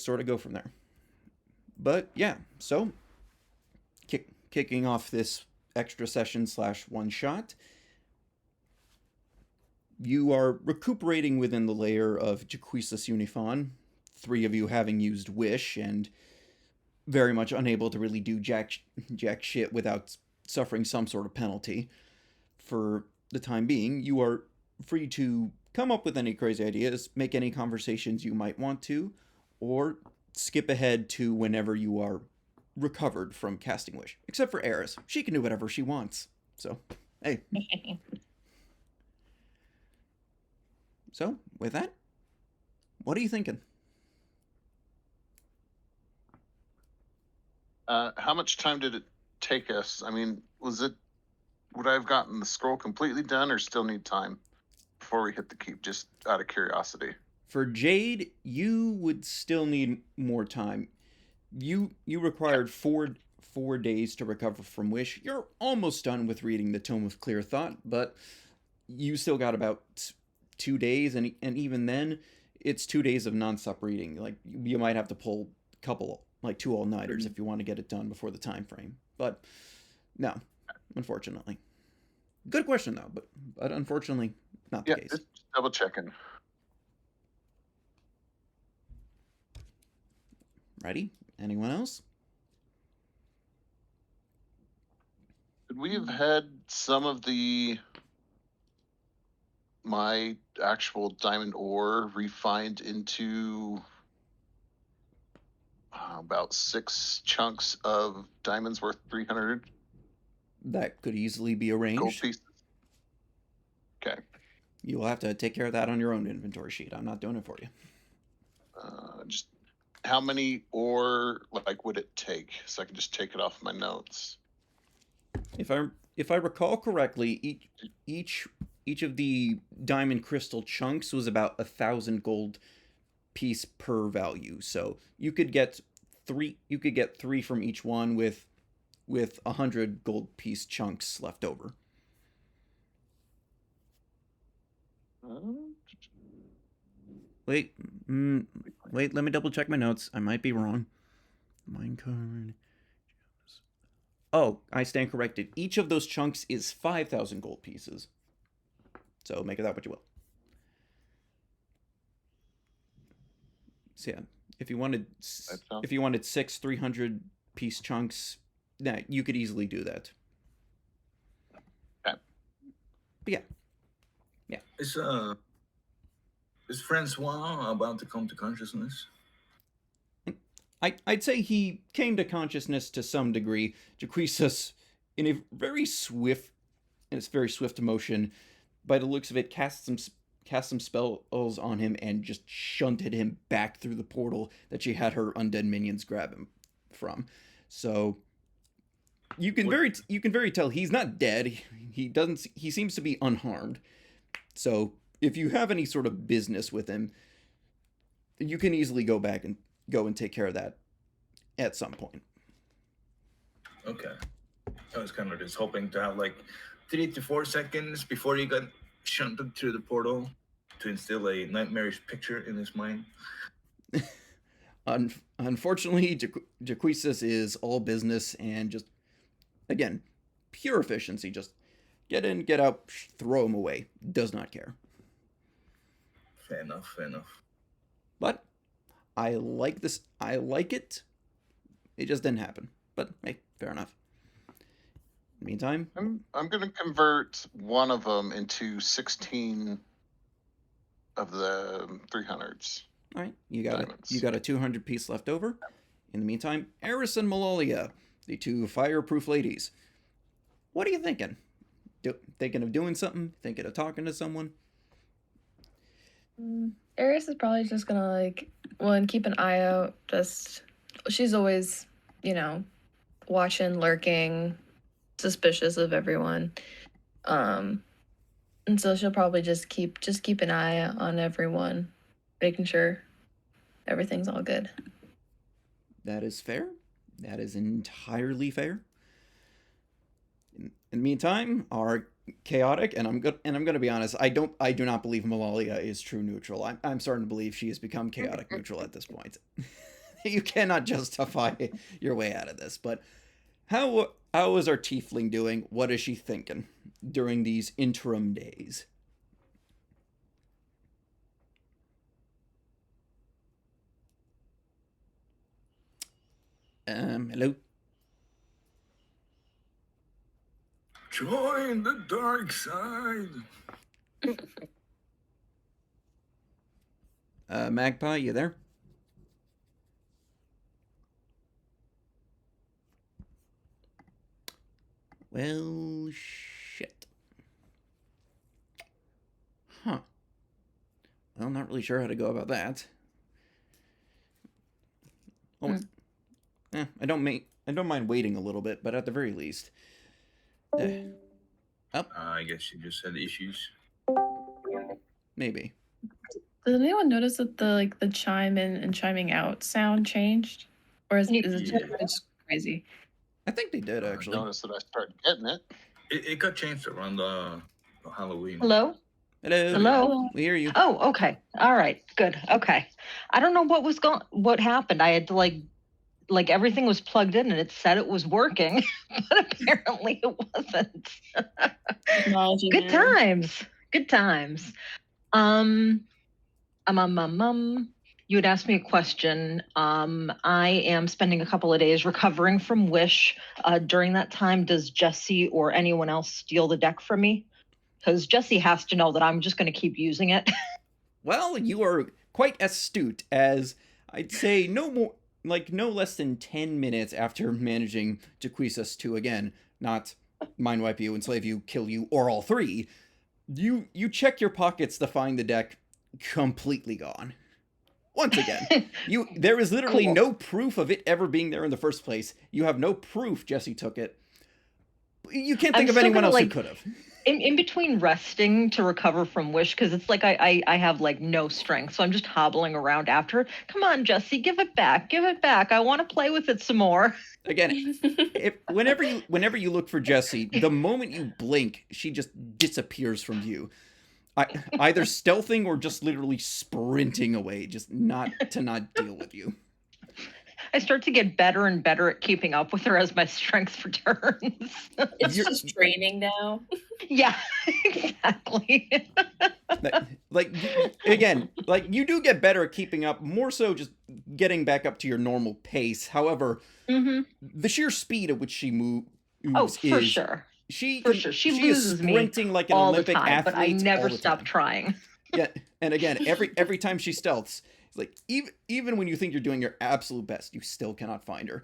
sort of go from there. But yeah, so kicking off this extra session slash one shot, you are recuperating within the layer of Jaquisas Unifon, three of you having used Wish and very much unable to really do jack shit without suffering some sort of penalty. For the time being, you are free to come up with any crazy ideas, make any conversations you might want to, or skip ahead to whenever you are recovered from casting Wish. Except for Eris. She can do whatever she wants. So, hey. So, with that, what are you thinking? How much time did it take us? I mean, would I have gotten the scroll completely done or still need time before we hit the keep, just out of curiosity? For Jade, you would still need more time. You required four days to recover from Wish. You're almost done with reading the Tome of Clear Thought, but you still got about 2 days, and even then, it's 2 days of nonstop reading. Like, you might have to pull a couple, like 2 all-nighters if you want to get it done before the time frame. But no, unfortunately. Good question though, but unfortunately, not the case. Just double checking. Ready? Anyone else? Could we have had some of my actual diamond ore refined into about 6 chunks of diamonds worth 300 That could easily be gold arranged. pieces? Okay. You will have to take care of that on your own inventory sheet. I'm not doing it for you. Just how many ore would it take, so I can just take it off my notes? If I recall correctly, each of the diamond crystal chunks was about 1,000 gold piece per value. So you could get three. You could get three from each one with 100 gold piece chunks left over. Wait, wait. Let me double check my notes. I might be wrong. Minecart. Oh, I stand corrected. Each of those chunks is 5,000 gold pieces. So make of that what you will. So yeah, if you wanted six 300 piece chunks, nah, you could easily do that. Okay. But yeah. Is Francois about to come to consciousness? I'd say he came to consciousness to some degree. Jaquisas, in a very swift motion, by the looks of it, cast some spells on him and just shunted him back through the portal that she had her undead minions grab him from. So you can very tell he's not dead. He seems to be unharmed. So if you have any sort of business with him, you can easily go back and take care of that at some point. Okay. I was kind of just hoping to have 3 to 4 seconds before he got shunted through the portal to instill a nightmarish picture in his mind. Unfortunately, Jaquisas is all business and just, again, pure efficiency. Just get in, get out, throw him away. Does not care. Fair enough. But I like this. I like it. It just didn't happen. But hey, fair enough. In the meantime, I'm going to convert one of them into 16 of the 300s. All right, you got a 200 piece left over. In the meantime, Eris and Malalia, the two fireproof ladies. What are you thinking? Thinking of doing something? Thinking of talking to someone? Eris is probably just gonna keep an eye out. She's always, watching, lurking, suspicious of everyone. And so she'll probably just keep an eye on everyone, making sure everything's all good. That is fair. That is entirely fair. In the meantime, our chaotic, and I'm gonna be honest, I do not believe Malalia is true neutral. I'm starting to believe she has become chaotic neutral at this point. You cannot justify your way out of this. But how is our tiefling doing? What is she thinking during these interim days? Hello. Join the dark side. Magpie, you there? Well, shit. Huh. Well, not really sure how to go about that. Oh, I don't mind waiting a little bit, but at the very least. I guess you just had issues. Maybe. Did anyone notice that the chime in and chiming out sound changed? Or is it just crazy? I think they did, I actually. noticed that I started getting it. It got changed around Halloween. Hello? Hello. Hello? We hear you. Oh, okay. All right. Good. Okay. I don't know what happened. I had to like everything was plugged in and it said it was working, but apparently it wasn't. Technology, Good man. times. Good times. You had asked me a question. I am spending a couple of days recovering from Wish. During that time, does Jesse or anyone else steal the deck from me? Because Jesse has to know that I'm just going to keep using it. Well, you are quite astute, as I'd say no less than 10 minutes after managing Jaquisas to, again, not mind wipe you, enslave you, kill you, or all three, you check your pockets to find the deck completely gone. Once again, there is literally Cool. no proof of it ever being there in the first place. You have no proof Jesse took it. You can't think I'm of still anyone gonna, else who like, could have. In between resting to recover from Wish, because it's like I have like no strength, so I'm just hobbling around after it. Come on, Jesse, give it back. Give it back. I want to play with it some more. Again, whenever you look for Jessie, the moment you blink, she just disappears from view. Either stealthing or just literally sprinting away, just not deal with you. I start to get better and better at keeping up with her as my strength returns. It's just training now. Yeah, exactly. Again, you do get better at keeping up, more so just getting back up to your normal pace. However, the sheer speed at which she moves for sure. She She loses is sprinting me like an all Olympic the time, athlete, but I never all the stop time. trying. Yeah, and again, every time she stealths, it's like even when you think you're doing your absolute best, you still cannot find her.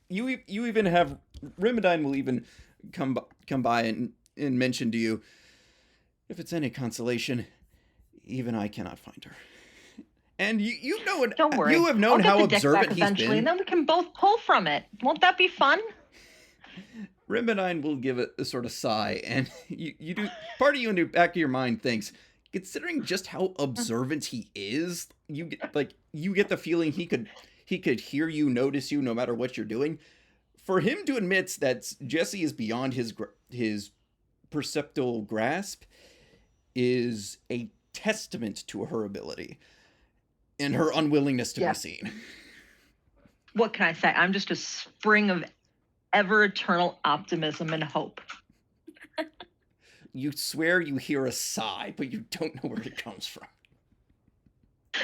You even have Rimadine will even come by and mention to you, if it's any consolation, even I cannot find her. And you know it. Don't worry. You have known how I'll get the deck observant back he's eventually, been. and then we can both pull from it. Won't that be fun? Rimadine will give it a sort of sigh, and you do. Part of you in the back of your mind thinks, considering just how observant he is, you get the feeling he could hear you, notice you, no matter what you're doing. For him to admit that Jesse is beyond his perceptual grasp is a testament to her ability and her unwillingness to be seen. What can I say? I'm just a spring of ever-eternal optimism and hope. You swear you hear a sigh, but you don't know where it comes from.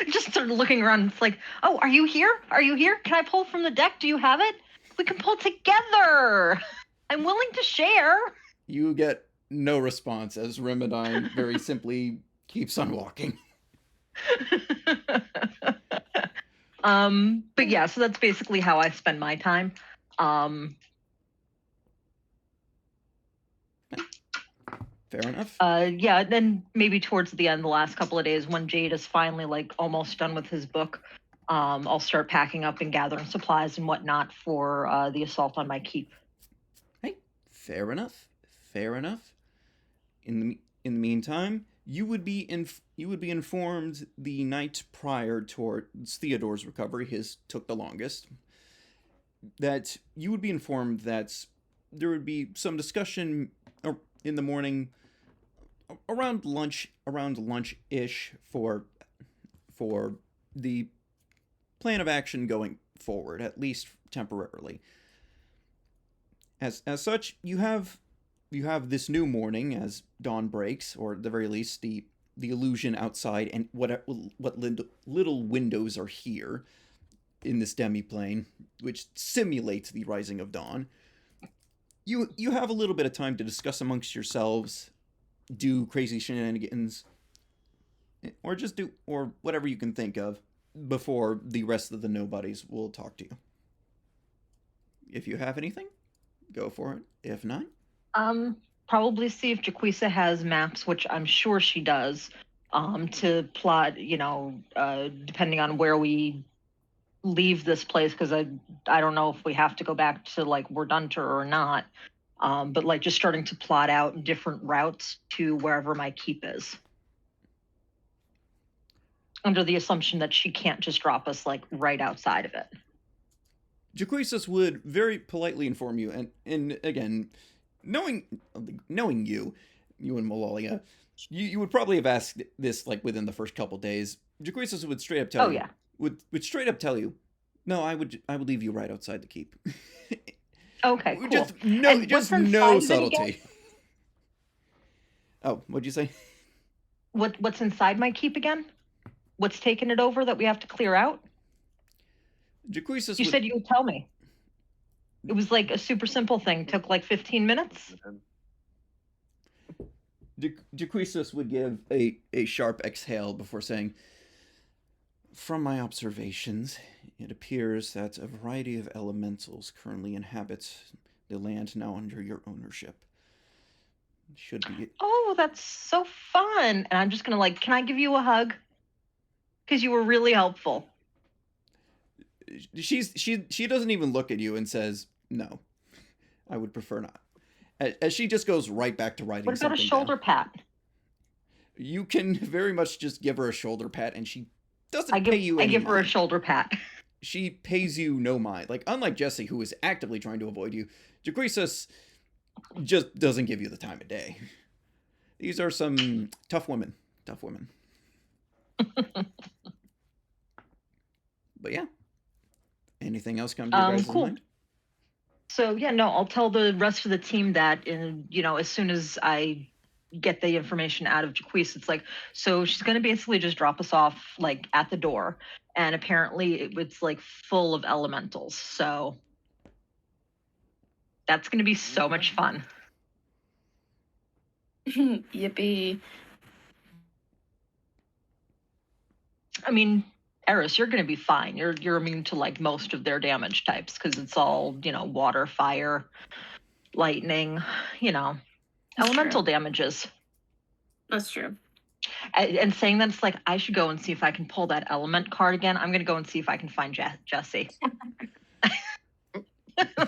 Just sort of looking around. It's like, oh, are you here? Are you here? Can I pull from the deck? Do you have it? We can pull together. I'm willing to share. You get no response as Rimadine very simply keeps on walking. But yeah, so that's basically how I spend my time. Fair enough. Yeah, then maybe towards the end, the last couple of days, when Jade is finally like almost done with his book, I'll start packing up and gathering supplies and whatnot for the assault on my keep. Hey, fair enough. Fair enough. In the meantime, you would be informed the night prior towards Theodore's recovery. His took the longest. That you would be informed that there would be some discussion in the morning around lunch-ish for the plan of action going forward, at least temporarily. As such, you have this new morning as dawn breaks, or at the very least the illusion outside and what little windows are here in this demiplane, which simulates the rising of dawn. You have a little bit of time to discuss amongst yourselves, do crazy shenanigans, or whatever you can think of before the rest of the nobodies will talk to you. If you have anything, go for it. If not, Probably see if Jaquisa has maps, which I'm sure she does, to plot, depending on where we leave this place, because I don't know if we have to go back to like Wardunter or not. But like just starting to plot out different routes to wherever my keep is. Under the assumption that she can't just drop us like right outside of it. Jaquisas would very politely inform you, and again, knowing you and Malalia, you would probably have asked this like within the first couple days. Jaquisas would straight up tell you. Yeah. Would straight up tell you, no, I would leave you right outside the keep. Okay, cool. Just no subtlety. Oh, what'd you say? What's inside my keep again? What's taking it over that we have to clear out? Jaquisas You said you would tell me. It was like a super simple thing. Took like 15 minutes. Jaquisas would give a sharp exhale before saying, from my observations, it appears that a variety of elementals currently inhabit the land now under your ownership. Should be. Oh, that's so fun. And I'm just going to can I give you a hug? Because you were really helpful. She doesn't even look at you and says, no, I would prefer not. As she just goes right back to writing something down. What about a shoulder pat? You can very much just give her a shoulder pat, and she doesn't pay you any I give her a mind. shoulder pat. She pays you no mind. Like, unlike Jesse, who is actively trying to avoid you, Jaquisas just doesn't give you the time of day. These are some tough women. Tough women. But yeah. Anything else come to your guys' Cool. mind? So yeah, no, I'll tell the rest of the team that as soon as I get the information out of Jaquise, it's like, so she's going to basically just drop us off like at the door. And apparently it's like full of elementals. So that's going to be so much fun. Yippee. I mean, Eris, you're going to be fine. You're immune to like most of their damage types because it's all, water, fire, lightning, elemental damages. That's true. And saying that, it's like, I should go and see if I can pull that element card again. I'm going to go and see if I can find Jesse.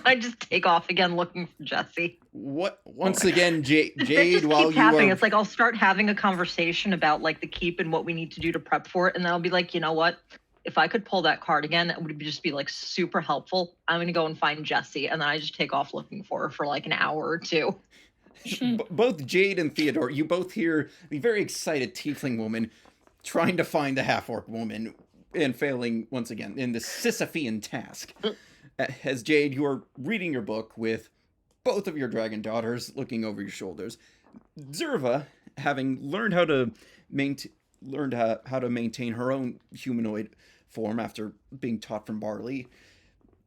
I just take off again looking for Jesse. What? Once again, Jade, just while keep you happening. are... It's like I'll start having a conversation about like the keep and what we need to do to prep for it, and then I'll be like, you know what? If I could pull that card again, it would just be like super helpful. I'm gonna go and find Jesse, and then I just take off looking for her for like an hour or two. Both Jade and Theodore, you both hear the very excited tiefling woman trying to find the half-orc woman and failing once again in the Sisyphean task. As Jade, you are reading your book with both of your dragon daughters looking over your shoulders. Zerva, having learned how to maintain her own humanoid form after being taught from Barley,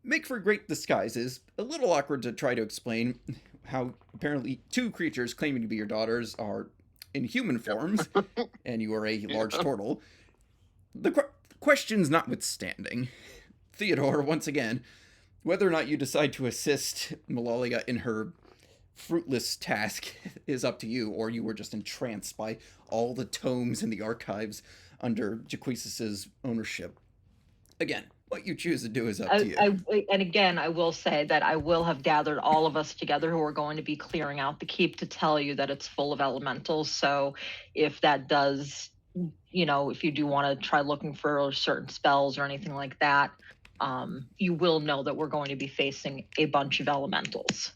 make for great disguises. A little awkward to try to explain how apparently two creatures claiming to be your daughters are in human forms, and you are a large turtle. The questions notwithstanding, Theodore, once again, whether or not you decide to assist Malalia in her fruitless task is up to you, or you were just entranced by all the tomes in the archives under Jaquis's ownership. Again, what you choose to do is up to you. And again, I will say that I will have gathered all of us together who are going to be clearing out the keep to tell you that it's full of elementals. So if that does, if you do want to try looking for certain spells or anything like that, you will know that we're going to be facing a bunch of elementals.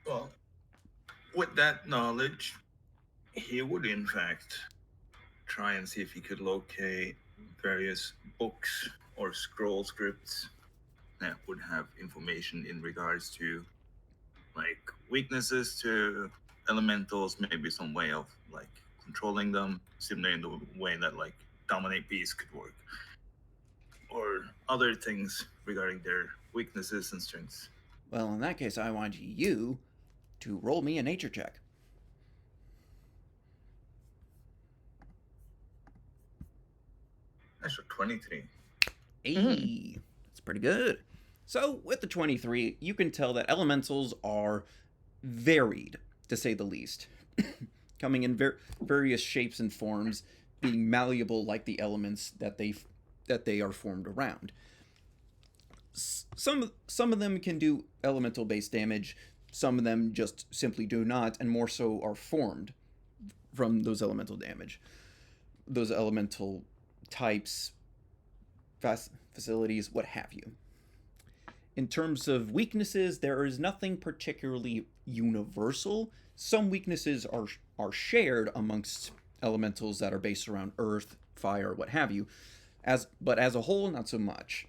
Well, with that knowledge, he would in fact try and see if he could locate various books or scroll scripts that would have information in regards to like weaknesses to elementals, maybe some way of like controlling them, similar in the way that like dominate beast could work, or other things regarding their weaknesses and strengths. Well, in that case, I want you to roll me a nature check. That's a 23. Hey, that's pretty good. So, with the 23, you can tell that elementals are varied, to say the least, coming in various shapes and forms, being malleable like the elements that they are formed around. Some of them can do elemental based damage, some of them just simply do not, and more so are formed from those elemental damage. Those elemental types, facilities, what have you. In terms of weaknesses, there is nothing particularly universal. Some weaknesses are shared amongst elementals that are based around earth, fire, what have you. But as a whole, not so much.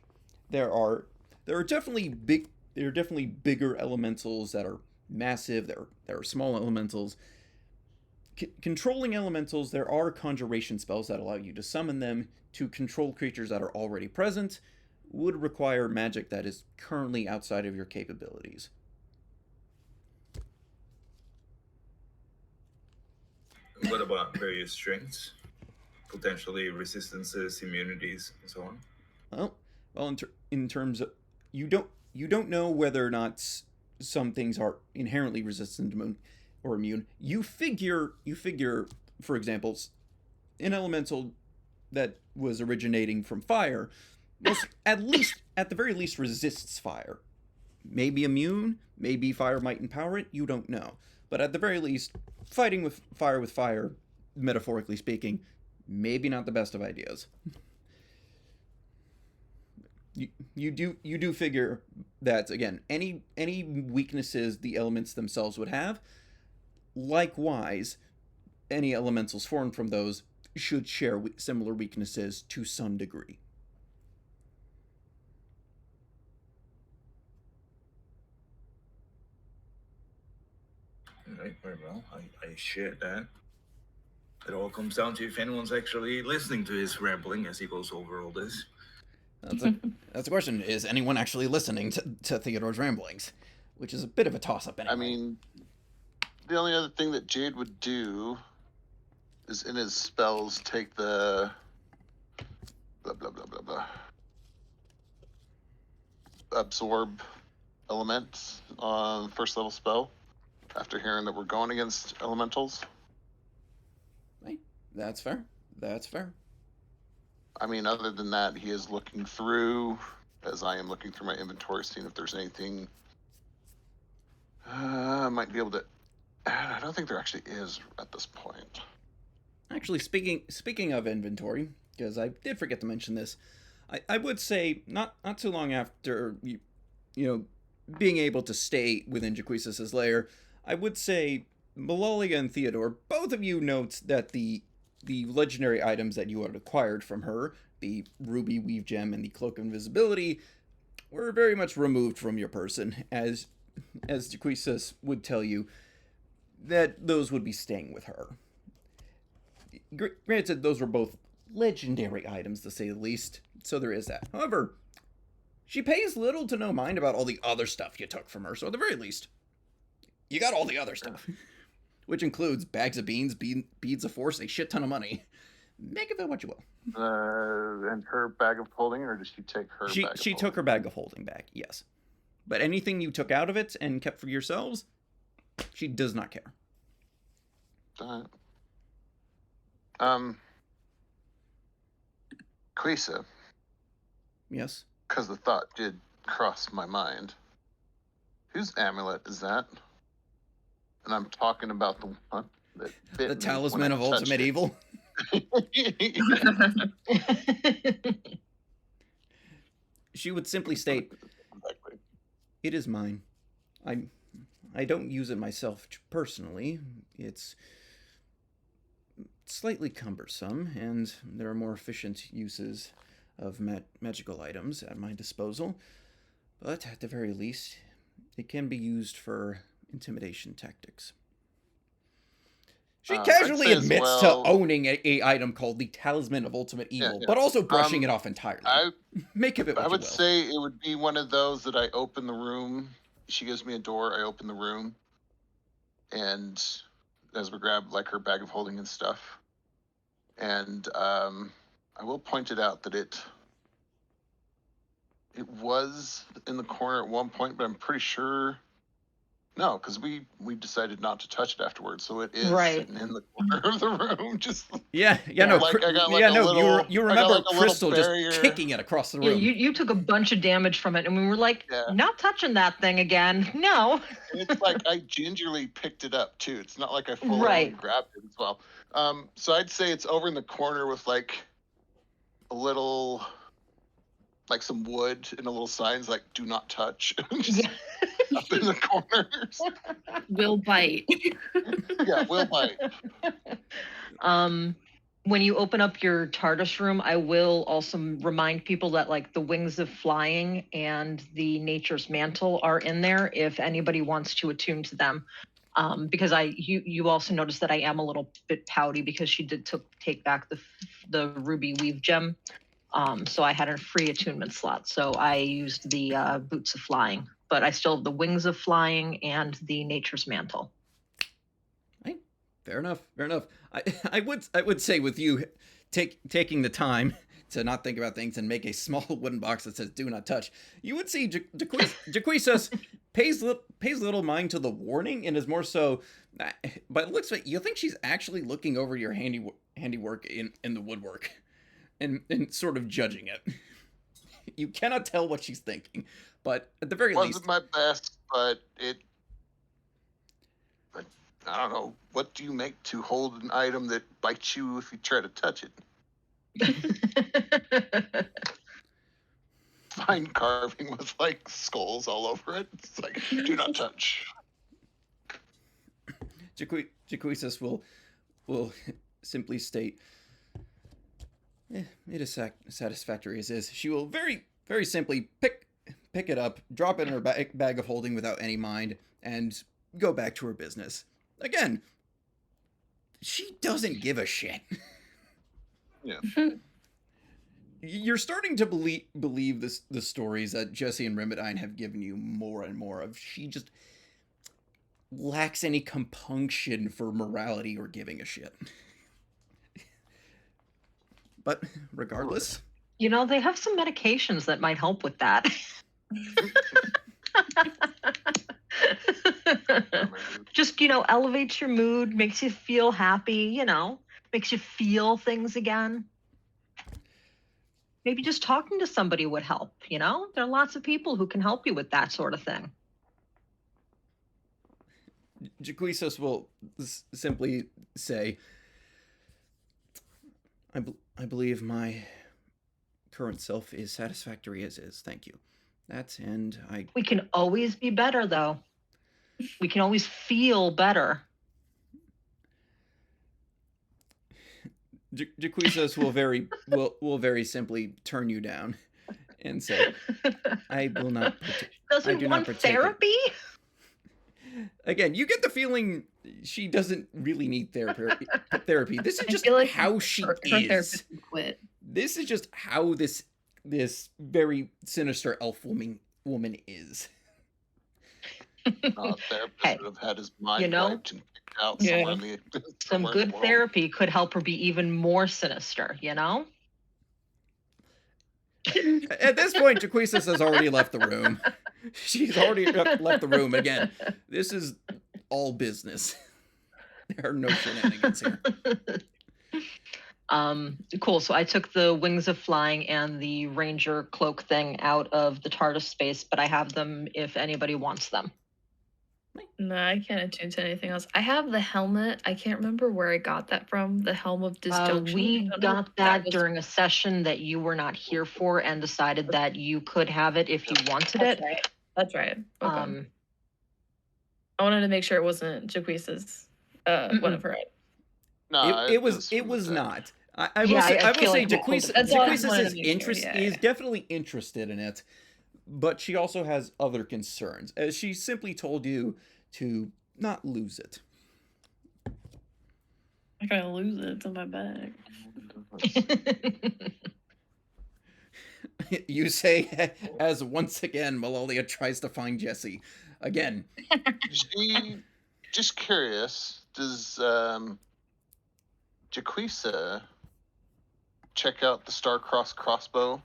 There are definitely bigger elementals that are massive. There are small elementals. Controlling elementals, there are conjuration spells that allow you to summon them to control creatures that are already present. Would require magic that is currently outside of your capabilities. What about various strengths? Potentially resistances, immunities, and so on? Well, in terms of you don't know whether or not some things are inherently resistant or immune. You figure, for example, an elemental that was originating from fire, at the very least, resists fire. Maybe immune, maybe fire might empower it. You don't know, but at the very least, fighting with fire, metaphorically speaking, maybe not the best of ideas. You do figure that, again, any weaknesses the elements themselves would have, likewise, any elementals formed from those should share similar weaknesses to some degree. All right, very well. I share that. It all comes down to if anyone's actually listening to his rambling as he goes over all this. That's a question. Is anyone actually listening to Theodore's ramblings? Which is a bit of a toss-up anyway. I mean, the only other thing that Jade would do is in his spells take the blah blah blah blah blah absorb elements on first level spell after hearing that we're going against elementals. Right. That's fair. I mean, other than that, he is looking through, as I am looking through my inventory, seeing if there's anything I might be able to add. I don't think there actually is at this point. Actually, speaking of inventory, because I did forget to mention this, I would say not too long after you know being able to stay within Jaquisis's lair, I would say Malalia and Theodore, both of you note that the legendary items that you had acquired from her, the Ruby Weave Gem and the Cloak of Invisibility, were very much removed from your person, as Jaquisis would tell you that those would be staying with her. Granted, those were both legendary items, to say the least, so there is that. However, she pays little to no mind about all the other stuff you took from her, so at the very least, you got all the other stuff. Which includes bags of beans, beads of force, a shit ton of money. Make of it what you will. And her bag of holding, or did she take her bag of holding? She took her bag of holding back, yes. But anything you took out of it and kept for yourselves, she does not care. Quisa. Yes? Because the thought did cross my mind. Whose amulet is that? And I'm talking about the one that bit The me Talisman when I of touched Ultimate it. Evil? She would simply state, Exactly. "It is mine. I don't use it myself personally. It's slightly cumbersome, and there are more efficient uses of magical items at my disposal. But at the very least, it can be used for intimidation tactics. She I'd casually say as admits to well. owning a item called the Talisman of Ultimate Yeah, Evil, yeah. but also brushing it Um, off entirely. I Make of it what I you would will. say it would be one of those that I open the room. She gives me a door. I open the room, and as we grab like her bag of holding and stuff, and I will point it out that it was in the corner at one point, but I'm pretty sure no, because we decided not to touch it afterwards, so it is Right. sitting in the corner of the room. Just Yeah, Yeah. no, like I got like yeah, a no. little, You I got remember like a little Crystal just barrier. kicking it across the Yeah, room. you took a bunch of damage from it, and we were like, Yeah. not touching that thing again. No. And it's like I gingerly picked it up too. It's not like I full on Right. grabbed it as well. So I'd say it's over in the corner with like a little, like some wood and a little signs like "Do not touch." Just Yeah. up in the corners. Will bite. Yeah, will bite. When you open up your TARDIS room, I will also remind people that like the Wings of Flying and the Nature's Mantle are in there if anybody wants to attune to them. Because you also noticed that I am a little bit pouty because she did take back the ruby weave gem. So I had a free attunement slot. So I used the Boots of Flying, but I still have the Wings of Flying and the Nature's Mantle. Fair enough. I would say with you taking the time to not think about things and make a small wooden box that says "Do not touch," you would see Jaquisas pays little mind to the warning and is more so. But it looks like you think she's actually looking over your handiwork in the woodwork, and sort of judging it. You cannot tell what she's thinking, but at the very least, Wasn't my best, but I don't know. What do you make to hold an item that bites you if you try to touch it? Fine carving with like skulls all over it. It's like, do not touch. Jaquisas will simply state, it is satisfactory as is. She will very simply pick it up, drop it in her bag of holding without any mind, and go back to her business. Again, she doesn't give a shit. Yeah. You're starting to believe the stories that Jesse and Remedine have given you more and more of. She just lacks any compunction for morality or giving a shit. But regardless, You know, they have some medications that might help with that. Just, elevates your mood, makes you feel happy, makes you feel things again. Maybe just talking to somebody would help, There are lots of people who can help you with that sort of thing. Jaquisas will simply say, I believe my current self is satisfactory as is. Thank you. We can always be better, though. We can always feel better. Jaquisas will very simply turn you down and say, I will not. Doesn't want therapy? Again, you get the feeling she doesn't really need therapy. This is just like how she her is. therapist quit. This is just how this very sinister elf woman is. Therapist would have had his mind wiped and kicked out somewhere in the Some good therapy could help her be even more sinister, At this point, Jaquisas has already left the room. She's already left the room. Again, this is all business. There are no shenanigans here. Cool. So I took the Wings of Flying and the Ranger cloak thing out of the TARDIS space, but I have them if anybody wants them. No, I can't attune to anything else. I have the helmet. I can't remember where I got that from. The Helm of Disjunction. We I don't know got if that was- during a session that you were not here for and decided that you could have it if you wanted That's it. right. That's right. Okay. I wanted to make sure it wasn't Jaquis's one of her items. No, It was from the deck. not. I Yeah, I will feel say like we'll hold it That's all I Jaquisa wanted is to make sure. interest Yeah, is yeah. definitely interested in it, but she also has other concerns. As she simply told you to not lose it. I gotta lose it. It's in my bag. You say as once again Malalia tries to find Jesse. Again, She just curious. Does Jaquisa check out the Star-Crossed crossbow,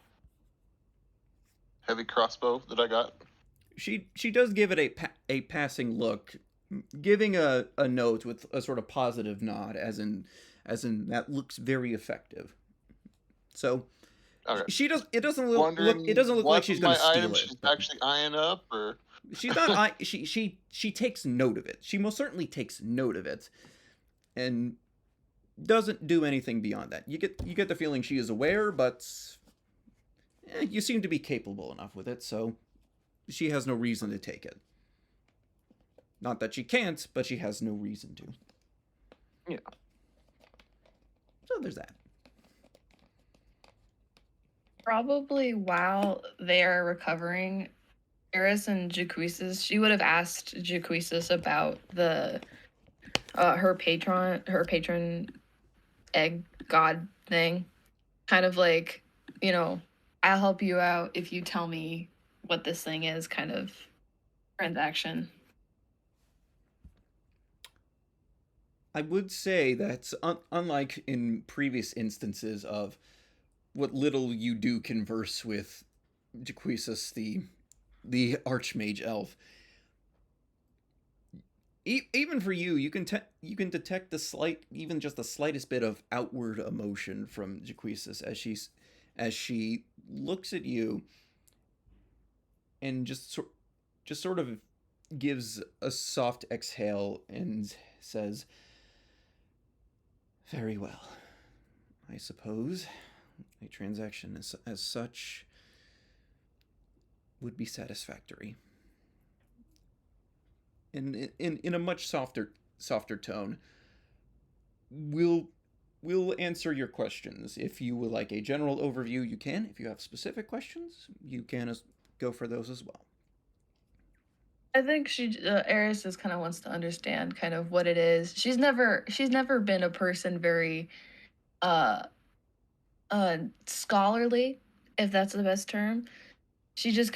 heavy crossbow that I got? she does give it a passing look, giving a note with a sort of positive nod, as in that looks very effective. So Okay. she does. Wondering It doesn't look like what she's of going my to steal items it. she's But actually eyeing up, or she's not. She takes note of it. She most certainly takes note of it, and doesn't do anything beyond that. You get the feeling she is aware, but you seem to be capable enough with it, so she has no reason to take it. Not that she can't, but she has no reason to. Yeah. So there's that. Probably while they're recovering, Eris and Jaquesis, she would have asked Jaquesis about the her patron egg god thing. Kind of like, I'll help you out if you tell me what this thing is, kind of transaction. I would say that unlike in previous instances of what little you do converse with Jaquesis, the archmage elf, even for you, you can detect even just the slightest bit of outward emotion from Jaquesis as she looks at you and just sort of gives a soft exhale and says, "Very well. I suppose a transaction as such would be satisfactory." And in a much softer tone, we'll answer your questions. If you would like a general overview, you can. If you have specific questions, you can go for those as well. I think Eris just kind of wants to understand kind of what it is. She's never been a person very uh scholarly, if that's the best term. She just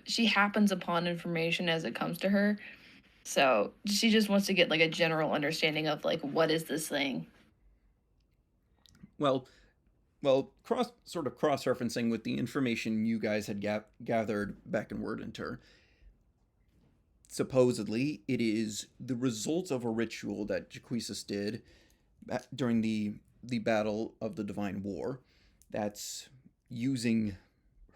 she happens upon information as it comes to her. So she just wants to get like a general understanding of like what is this thing. Well, cross referencing with the information you guys had gathered back in Wordinter. Supposedly, it is the result of a ritual that Jaquesis did during the battle of the Divine War. That's using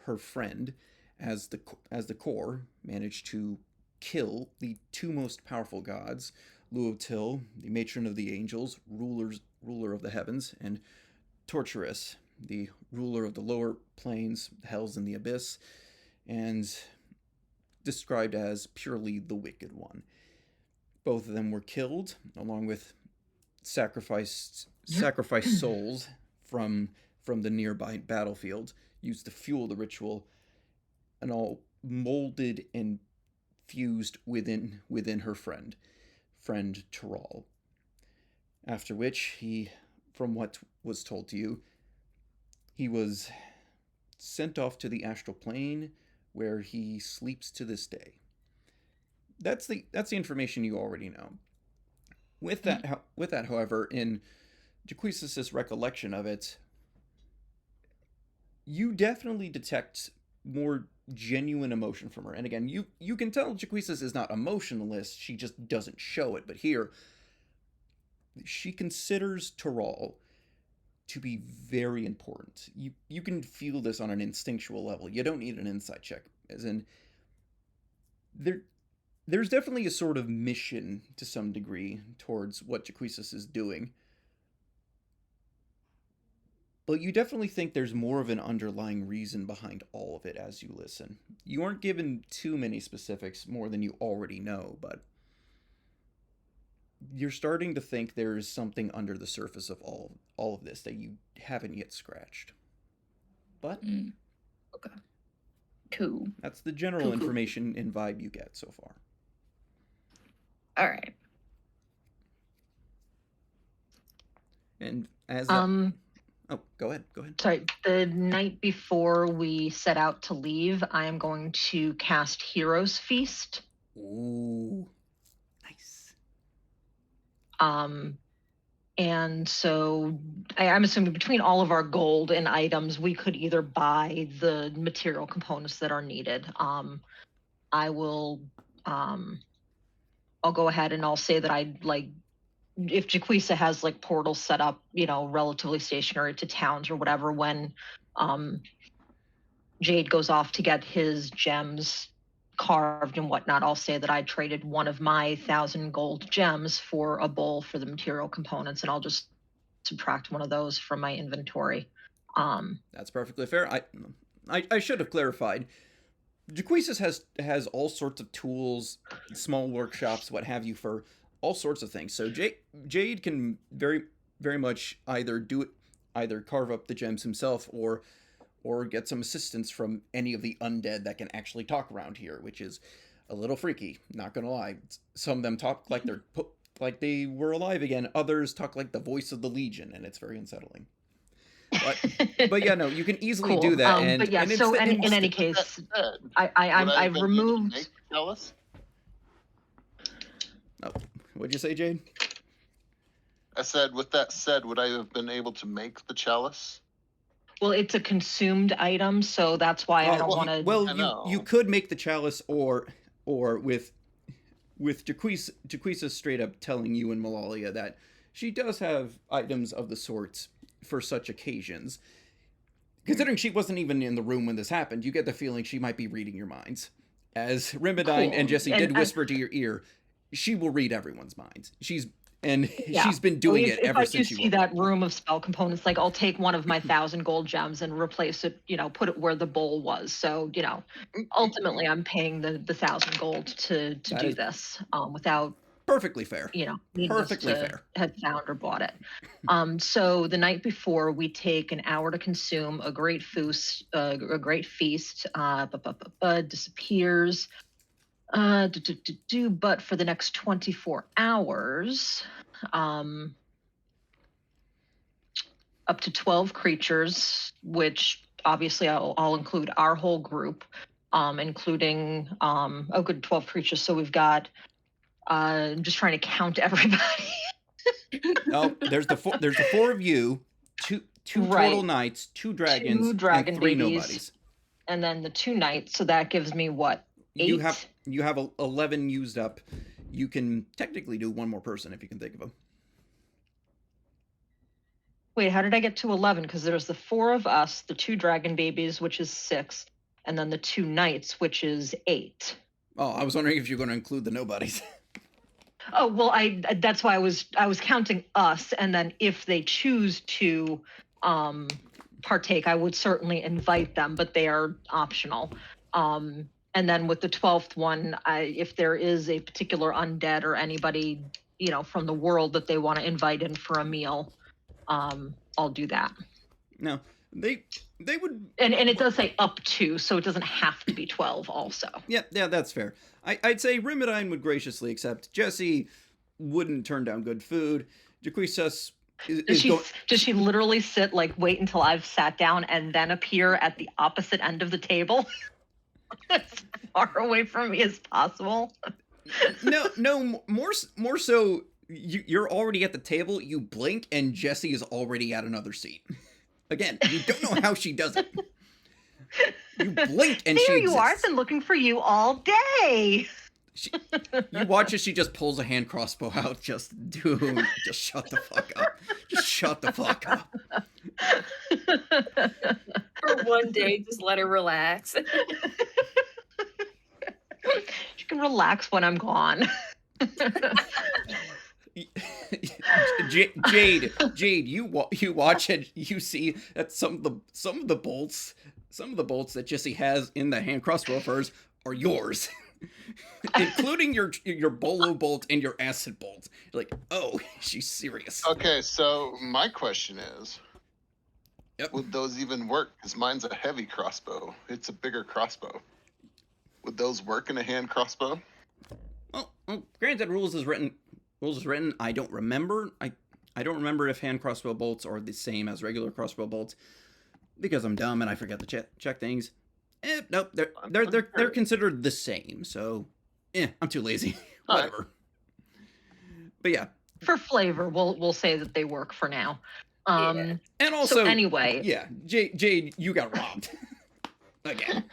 her friend as the core, managed to kill the two most powerful gods, Luotil, the matron of the angels, ruler of the heavens, and Torturous, the ruler of the lower planes, the hells, and the abyss, and described as purely the wicked one. Both of them were killed, along with sacrificed souls from the nearby battlefield, used to fuel the ritual, and all molded and fused within her friend Taral. After which he, from what was told to you, he was sent off to the astral plane, where he sleeps to this day. That's the information you already know. With that, however, in Jaquesis' recollection of it, you definitely detect more genuine emotion from her. And again, you can tell Jaquesis is not emotionless; she just doesn't show it. But here, she considers Taral to be very important. You can feel this on an instinctual level. You don't need an insight check, as in there's definitely a sort of mission to some degree towards what Jaquesis is doing. But you definitely think there's more of an underlying reason behind all of it as you listen. You aren't given too many specifics more than you already know, but you're starting to think there's something under the surface of all of this that you haven't yet scratched. But Okay. Cool. that's the general Cool. information and vibe you get so far. All right. And as oh, go ahead. Sorry, the night before we set out to leave, I am going to cast Hero's Feast. Ooh, nice. And so I'm assuming between all of our gold and items, we could either buy the material components that are needed. I will, I'll go ahead and I'll say that I'd like, if Jaquisa has like portals set up, relatively stationary to towns or whatever, when Jade goes off to get his gems carved and whatnot, I'll say that I traded one of my 1,000 gold gems for a bowl for the material components, and I'll just subtract one of those from my inventory. That's perfectly fair. I should have clarified. Jaquisas has all sorts of tools, small workshops, what have you, for all sorts of things. So Jade can very, very much either carve up the gems himself or get some assistance from any of the undead that can actually talk around here, which is a little freaky, not gonna lie. Some of them talk like they were alive again. Others talk like the voice of the Legion, and it's very unsettling. But yeah, no, you can easily do that. But yeah, so in any case, I removed. Make the chalice? Oh, what'd you say, Jade? I said, with that said, would I have been able to make the chalice? Well, it's a consumed item, so that's why I don't want to. Well, you could make the chalice, or with Jaquisa straight up telling you and Malalia that she does have items of the sorts for such occasions. Considering she wasn't even in the room when this happened, you get the feeling she might be reading your minds. As Rimadine and Jesse did whisper to your ear, she will read everyone's minds. She's been doing it ever since you see that room of spell components, like I'll take one of my 1,000 gold gems and replace it, put it where the bowl was. So, ultimately I'm paying the 1,000 gold to do this without perfectly fair. Perfectly fair. Had found or bought it. So the night before, we take an hour to consume a great feast. Disappears. But for the next 24 hours, up to 12 creatures, which obviously I'll include our whole group, including 12 creatures. So we've got. I'm just trying to count everybody. Oh, there's the four of you, two total knights, two dragons, and 3 babies, nobodies, and then the 2 knights. So that gives me what? 8? You have 11 used up. You can technically do one more person if you can think of them. Wait, how did I get to 11? Because there's the 4 of us, the 2 dragon babies, which is 6, and then the 2 knights, which is 8. Oh, I was wondering if you're going to include the nobodies. Oh, well, that's why I was counting us, and then if they choose to partake, I would certainly invite them, but they are optional. And then with the 12th one, if there is a particular undead or anybody, from the world that they want to invite in for a meal, I'll do that. No, they would, and it does say up to, so it doesn't have to be 12 also. Yeah, that's fair. I'd say Rimadine would graciously accept. Jesse wouldn't turn down good food. Jaquisa does she literally sit, wait until I've sat down and then appear at the opposite end of the table? As far away from me as possible. No, more so, you're already at the table, you blink, and Jesse is already at another seat. Again, you don't know how she does it. You blink and there she you exists. are. I've been looking for you all day. You watch as she just pulls a hand crossbow out. Just shut the fuck up. Just shut the fuck up. For one day, just let her relax. She can relax when I'm gone. Jade, you watch and you see that some of the bolts that Jesse has in the hand crossbow of hers are yours. including your bolo bolt and your acid bolt. You're like, oh, she's serious. Okay, so my question is, Yep. would those even work? Because mine's a heavy crossbow. It's a bigger crossbow. Would those work in a hand crossbow? Well, granted, rules is written. I don't remember. I don't remember if hand crossbow bolts are the same as regular crossbow bolts because I'm dumb and I forget to check things. Nope, they're considered the same. So, I'm too lazy. All right. Whatever. But yeah, For flavor, we'll say that they work for now. Yeah. and also So anyway, yeah, Jade, you got robbed again.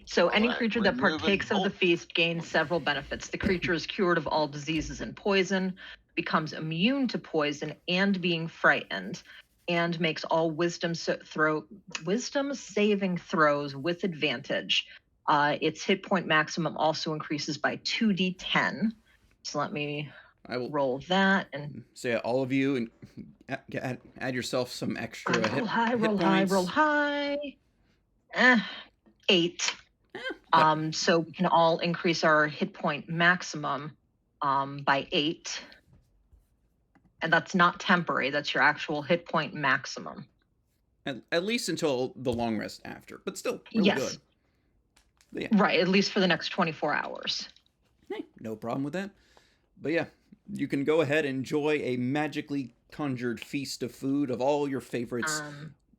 So any Alright, creature that remove partakes it. of the feast gains several benefits. The creature is cured of all diseases and poison, becomes immune to poison and being frightened, and makes all wisdom saving throws with advantage. Its hit point maximum also increases by 2d10. So let me I will roll that and say all of you and add yourself some extra roll hit, high, hit roll high, points. roll high. 8. That- So we can all increase our hit point maximum by 8. And that's not temporary, that's your actual hit point maximum. at least until the long rest after, but still really Yes. good. But yeah, Right, at least for the next 24 hours. hey, no problem with that. But yeah, you can go ahead and enjoy a magically conjured feast of food of all your favorites,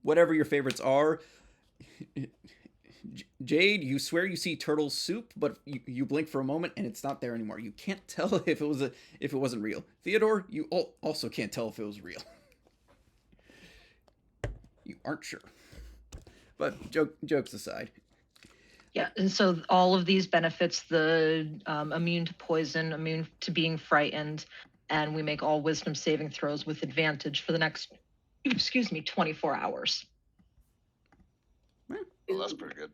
whatever your favorites are. Jade, you swear you see turtle soup, but you blink for a moment and it's not there anymore. You can't tell if it wasn't real. Theodore, you also can't tell if it was real. You aren't sure. But jokes aside. Yeah, and so all of these benefits, the immune to poison, immune to being frightened, and we make all wisdom saving throws with advantage for the next, 24 hours. Well, that's pretty good.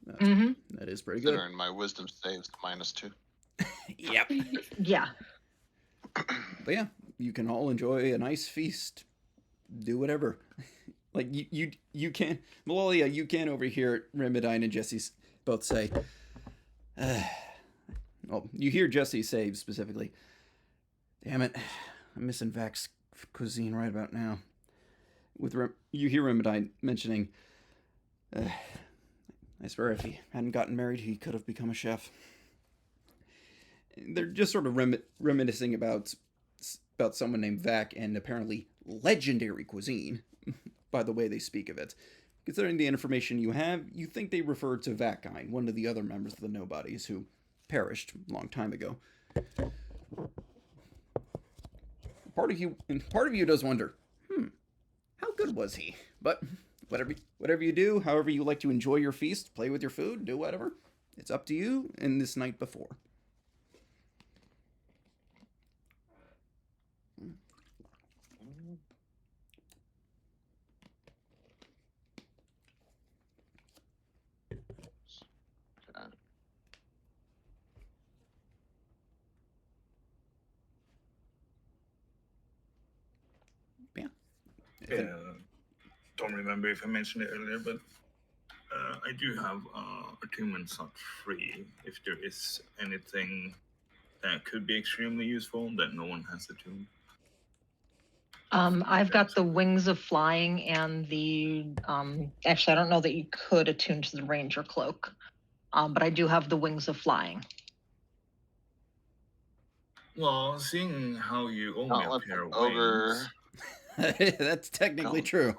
That is pretty good. Considering my wisdom saves -2. Yep. Yeah. But yeah, you can all enjoy a nice feast. Do whatever. Like you can, Melolia, you can overhear Remedine and Jesse both say. Well, you hear Jesse say specifically, "Damn it, I'm missing Vac's cuisine right about now." You hear Remedine mentioning, "I swear, if he hadn't gotten married, he could have become a chef." They're just sort of reminiscing about someone named Vac and apparently legendary cuisine, by the way they speak of it. Considering the information you have, you think they refer to Vakine, one of the other members of the Nobodies who perished a long time ago. Part of you does wonder, how good was he? But whatever you do, however you like to enjoy your feast, play with your food, do whatever, it's up to you and this night before. Yeah, don't remember if I mentioned it earlier, but I do have attunement slot free if there is anything that could be extremely useful that no one has attuned. I've got the wings of flying and the actually I don't know that you could attune to the ranger cloak. But I do have the wings of flying. Well, seeing how you only Not a pair of ogre. wings. That's technically true.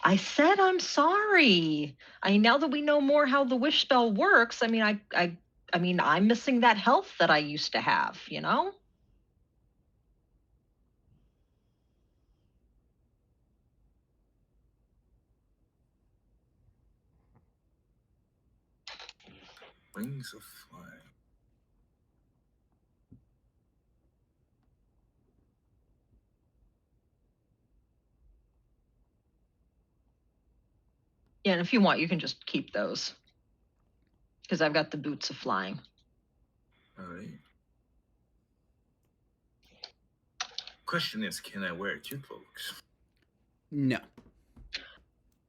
I said I'm sorry. Now that we know more how the wish spell works, I mean I'm missing that health that I used to have, you know? Wings of flying. Yeah, and if you want, you can just keep those. Because I've got the boots of flying. All right. Question is, can I wear 2 cloaks? No.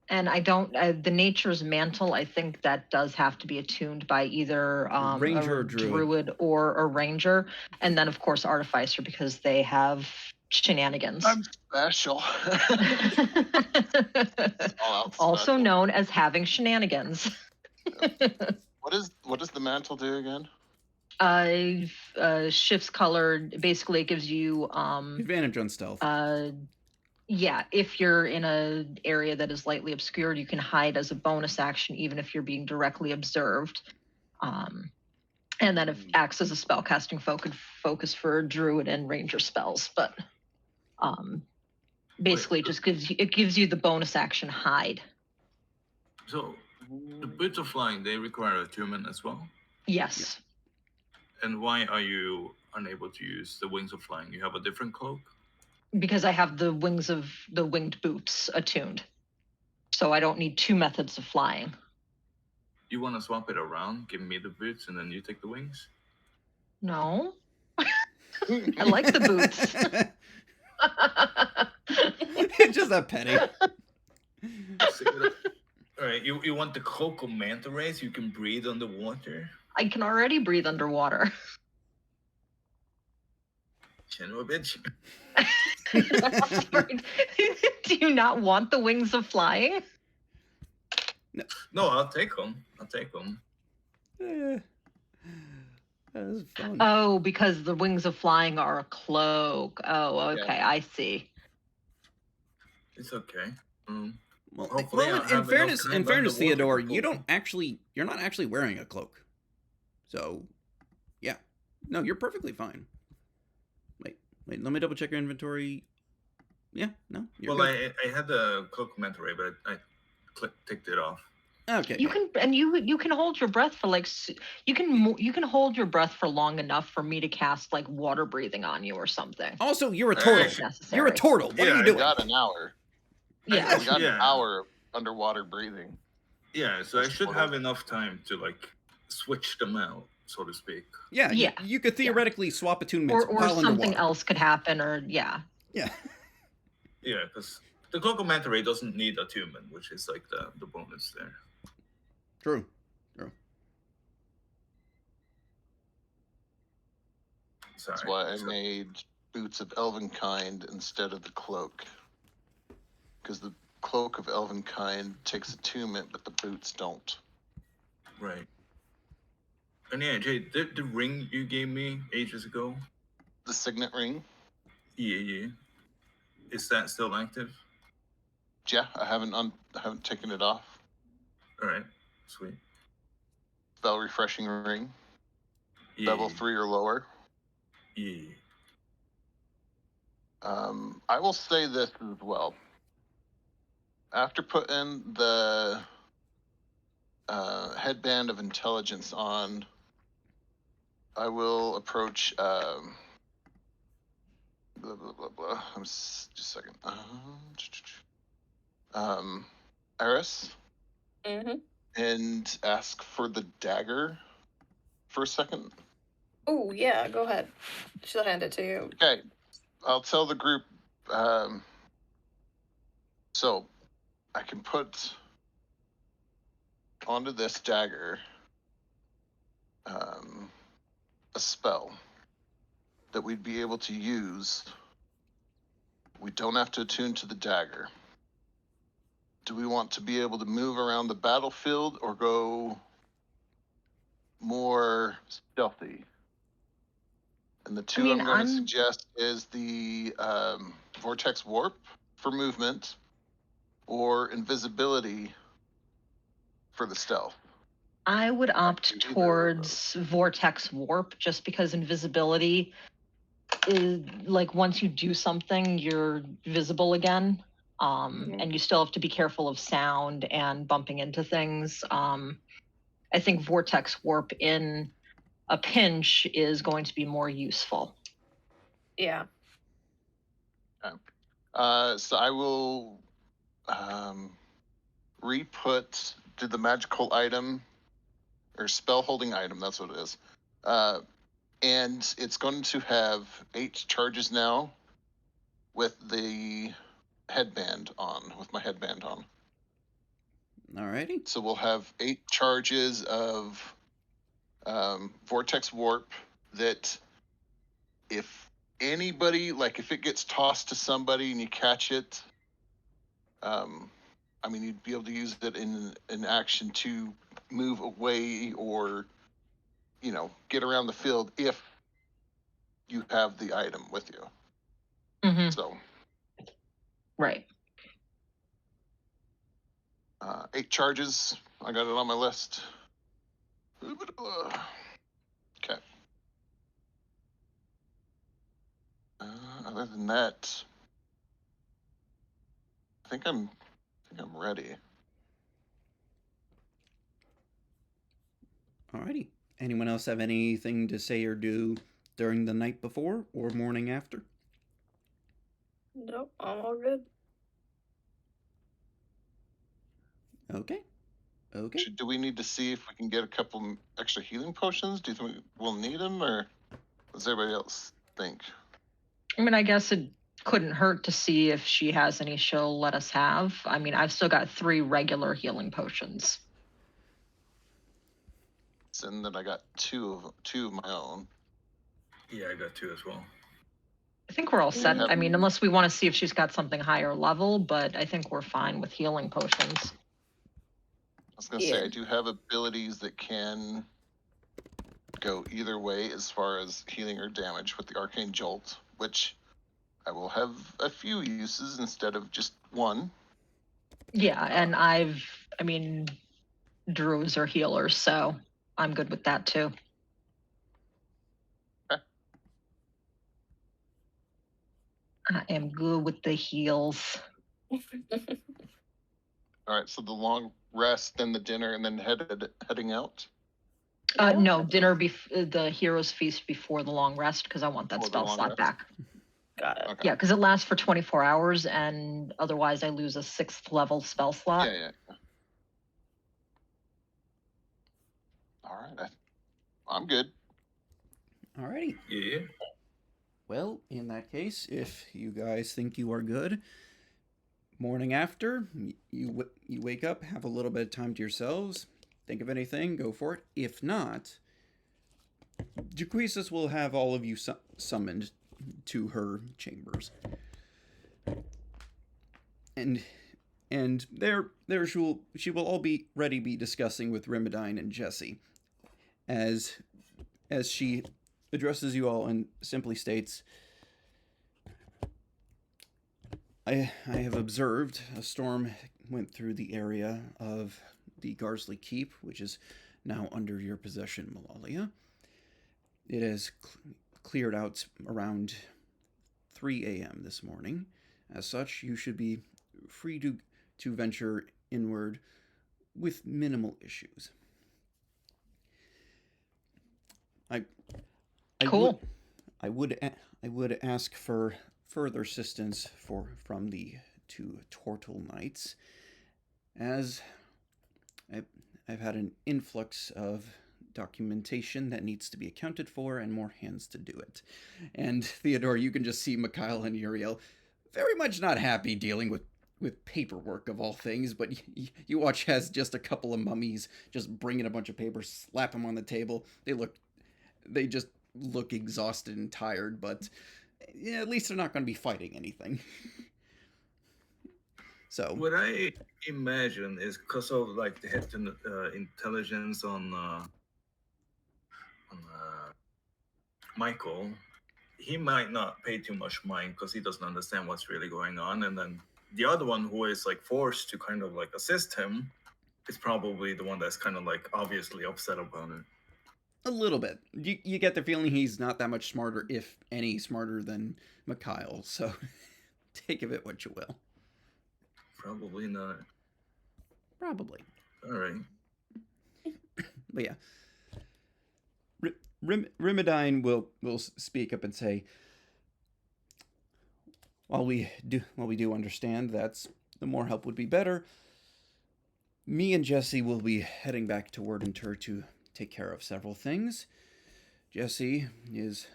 And I don't, the Nature's Mantle, I think that does have to be attuned by either Ranger a or druid. or a ranger. And then, of course, Artificer, because they have shenanigans. I'm special. All out Also special. known as having shenanigans. What does the mantle do again? Shifts color. Basically, it gives you Advantage on stealth. yeah, if you're in an area that is lightly obscured, you can hide as a bonus action, even if you're being directly observed. And then it acts as a spellcasting focus for druid and ranger spells. But basically, it just gives you the bonus action hide. So the boots of flying, they require attunement as well. Yes. And why are you unable to use the wings of flying? You have a different cloak? Because I have the wings of the winged boots attuned. So I don't need two methods of flying. You want to swap it around? Give me the boots and then you take the wings? No. I like the boots. It's just that petty. All right, you want the cloak of manta rays? You can breathe underwater? I can already breathe underwater. Son of a bitch. Do you not want the wings of flying? No, I'll take them. I'll take them. That was fun. Oh, because the wings of flying are a cloak. Oh, okay, Yeah. I see. It's okay. Well, Hopefully I'll in have fairness, enough time underwater Theodore, to you're cope. not actually wearing a cloak. So, yeah. No, you're perfectly fine. Wait, let me double check your inventory. Yeah, no. You're Well, good. I had the cloak of manta ray, but I ticked it off. Okay. You can, and you can hold your breath for like you can hold your breath for long enough for me to cast like water breathing on you or something. Also, you're a Hey. turtle. If necessary. You're a turtle. What are Yeah, you I doing? We got an hour. Yeah. We got Yeah. an hour of underwater breathing. Yeah, so I That's should portal. have enough time to like switch them out, so to speak. Yeah, Yeah. You could theoretically swap attunements Or while something underwater. else could happen, or yeah. Yeah. Yeah, because the cloak of manta ray doesn't need attunement, which is like the bonus there. True. Sorry. That's why I made boots of elvenkind instead of the cloak. Because the cloak of elvenkind takes attunement, but the boots don't. Right. And yeah, Jay, the ring you gave me ages ago, The signet ring, yeah, is that still active? yeah, I haven't taken it off. All right, sweet. Spell refreshing ring, Yeah, level 3 or lower. Yeah. I will say this as well. After putting the headband of intelligence on, I will approach blah blah blah blah. Just a second. Eris, and ask for the dagger for a second. Oh, yeah, go ahead. She'll hand it to you. Okay, I'll tell the group. So I can put onto this dagger a spell that we'd be able to use. We don't have to attune to the dagger. Do we want to be able to move around the battlefield or go more stealthy? And the two I'm going to suggest is the vortex warp for movement or invisibility for the stealth. I would opt Either of towards vortex warp just because invisibility is like once you do something, you're visible again. And you still have to be careful of sound and bumping into things. I think vortex warp in a pinch is going to be more useful. Yeah. So I will re-put to the magical item or spell holding item. That's what it is. And it's going to have 8 charges now with the headband on, with my headband on. Alrighty. So we'll have 8 charges of vortex warp that if anybody, like if it gets tossed to somebody and you catch it, I mean, you'd be able to use it in action to move away or, get around the field if you have the item with you. Mm-hmm. So, Right. 8 charges. I got it on my list. Okay. Other than that, I think I'm ready. Alrighty. Anyone else have anything to say or do during the night before or morning after? Nope, I'm all good. Okay. Okay. Do we need to see if we can get a couple extra healing potions? Do you think we'll need them, or does everybody else think? I mean, I guess it couldn't hurt to see if she has any she'll let us have. I mean, I've still got 3 regular healing potions. And then I got two of my own. Yeah, I got 2 as well. I think we're all set. Yep. I mean, unless we want to see if she's got something higher level, but I think we're fine with healing potions. I was gonna say I do have abilities that can go either way as far as healing or damage with the arcane jolt, which I will have a few uses instead of just one. Yeah, and I mean, druids are healers, so I'm good with that too. Okay. I am good with the heals. All right, so the long rest, then the dinner, and then heading out. No, dinner the hero's feast before the long rest, because I want that Before the spell long slot rest. back. Got it. Okay. Yeah, because it lasts for 24 hours, and otherwise I lose a 6th level spell slot. Yeah. All right, I'm good. Alrighty. Yeah. Well, in that case, if you guys think you are good, morning after, you wake up, have a little bit of time to yourselves, think of anything, go for it. If not, Jaquesis will have all of you summoned to her chambers. And there she will all be discussing with Rimidine and Jesse as she addresses you all and simply states, I have observed a storm went through the area of the Garsley Keep, which is now under your possession, Malalia. It has cleared out around 3 a.m. this morning. As such, you should be free to venture inward with minimal issues. Cool. I would ask for further assistance from the 2 Tortle Knights, as I've had an influx of documentation that needs to be accounted for and more hands to do it. And Theodore, you can just see Mikhail and Uriel very much not happy dealing with paperwork of all things, but you watch as just a couple of mummies just bring in a bunch of papers, slap them on the table. They just look exhausted and tired, but yeah, at least they're not going to be fighting anything. So what I imagine is because of like the hidden intelligence on Michael, he might not pay too much mind because he doesn't understand what's really going on, and then the other one who is like forced to kind of like assist him is probably the one that's kind of like obviously upset about it. A little bit. You get the feeling he's not that much smarter, if any smarter than Mikhail, so take of it what you will. Probably not. Probably. All right. But yeah. Rimidine will speak up and say, while we do understand that the more help would be better, me and Jesse will be heading back to Wardentur to take care of several things. Jesse is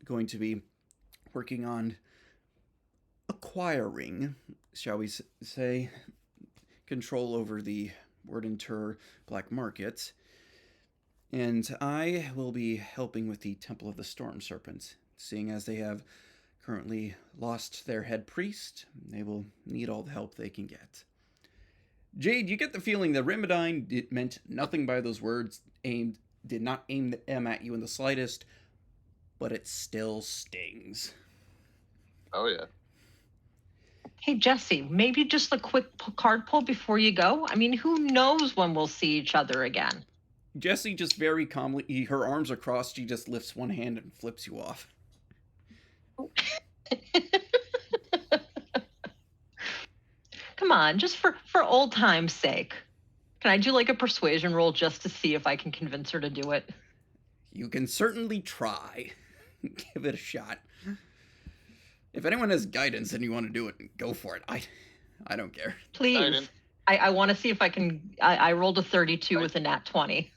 going to be working on acquiring, shall we say, control over the Wardentur Black Market. And I will be helping with the Temple of the Storm Serpent, seeing as they have currently lost their head priest. They will need all the help they can get. Jade, you get the feeling that Rimadine meant nothing by those words, did not aim them at you in the slightest, but it still stings. Oh, yeah. Hey, Jesse, maybe just a quick card pull before you go? I mean, who knows when we'll see each other again? Jesse just very calmly, her arms are crossed, she just lifts one hand and flips you off. Come on, just for old time's sake. Can I do like a persuasion roll just to see if I can convince her to do it? You can certainly try. Give it a shot. If anyone has guidance and you want to do it, go for it. I don't care. Please. I want to see if I can. I rolled a 32 with a nat 20.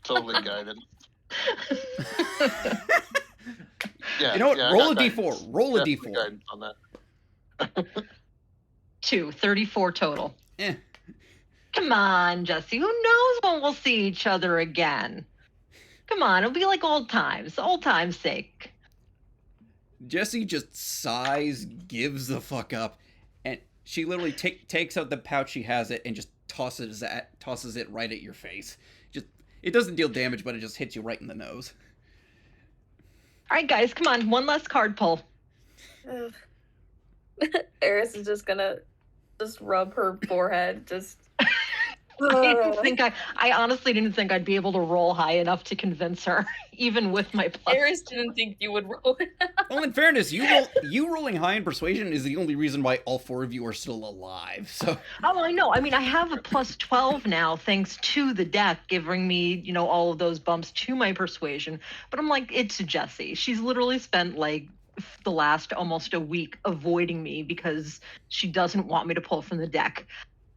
Totally guided. Yeah, you know what? yeah, Roll a d4. Roll a d4. Guidance on that. 34 total. Eh. Come on, Jesse. Who knows when we'll see each other again? Come on, it'll be like old times sake. Jesse just sighs, gives the fuck up, and she literally takes out the pouch she has it and just tosses it right at your face. It doesn't deal damage, but it just hits you right in the nose. All right, guys, come on. One less card pull. Eris is just gonna rub her forehead. I honestly didn't think I'd be able to roll high enough to convince her, even with my plus. Eris didn't think you would roll it. Well, in fairness, you rolling high in persuasion is the only reason why all four of you are still alive. So. Oh, I know. I mean, I have a plus 12 now, thanks to the deck giving me, all of those bumps to my persuasion. But I'm like, it's Jessie. She's literally spent like the last almost a week avoiding me because she doesn't want me to pull from the deck.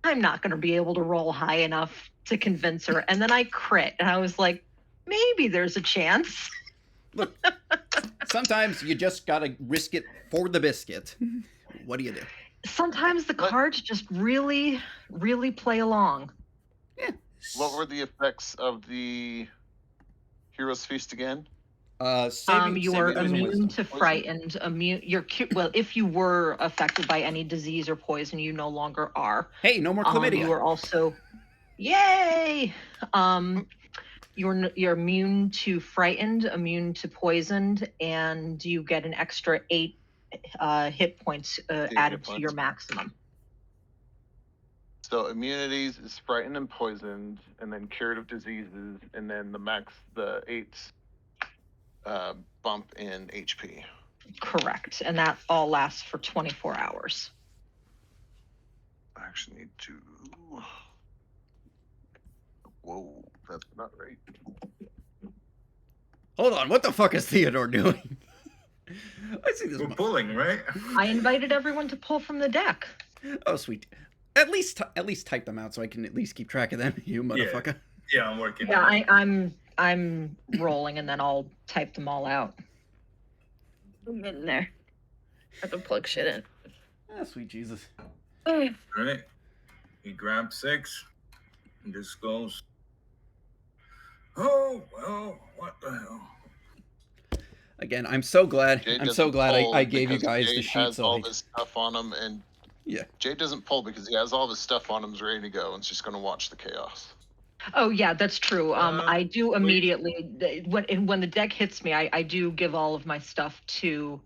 I'm not going to be able to roll high enough to convince her. And then I crit, and I was like, maybe there's a chance. Look, sometimes you just got to risk it for the biscuit. What do you do? Sometimes the cards just really, really play along. Yeah. What were the effects of the Hero's Feast again? You are immune to frightened. If you were affected by any disease or poison, you no longer are. Hey, no more chlamydia. You are also, yay! You're immune to frightened, immune to poisoned, and you get an extra 8 hit points added to your maximum. So immunities is frightened and poisoned, and then curative diseases, and then the 8 bump in HP. Correct, and that all lasts for 24 hours. I actually need to. Whoa, that's not right. Hold on, what the fuck is Theodore doing? I see this. We're pulling, right? I invited everyone to pull from the deck. Oh, sweet. At least type them out so I can at least keep track of them. You motherfucker. Yeah, I'm working. Yeah, I'm rolling, and then I'll type them all out. I'm in there. I have to plug shit in. Ah, sweet Jesus. All right. He grabs 6 and just goes, oh, well, what the hell? Again, I'm so glad. Jade I'm so glad I gave you guys Jade the sheet. has all this stuff on him, and yeah, Jade doesn't pull because he has all this stuff on him, is ready to go, and she's going to watch the chaos. Oh yeah, that's true. I do immediately when the deck hits me, I do give all of my stuff to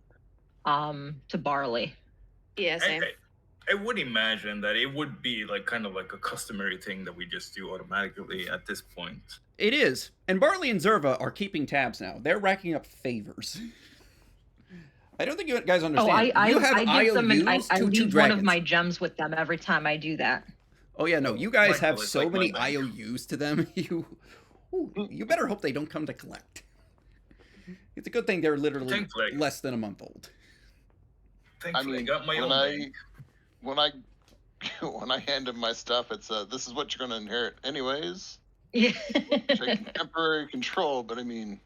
Barley. Yeah, same. I would imagine that it would be like kind of like a customary thing that we just do automatically at this point. it is. And Barley and Zerva are keeping tabs now. They're racking up favors. I don't think you guys understand. I you have give them IOUs I to leave two one dragons. of my gems with them every time I do that. Oh yeah, no, you guys have It's so like many my bank. IOUs to them. You better hope they don't come to collect. It's a good thing they're literally Thankfully. less than a month old. Thankfully, I got my own bank. when I hand him my stuff, it's this is what you're going to inherit anyways. Yeah. Taking temporary control, but I mean,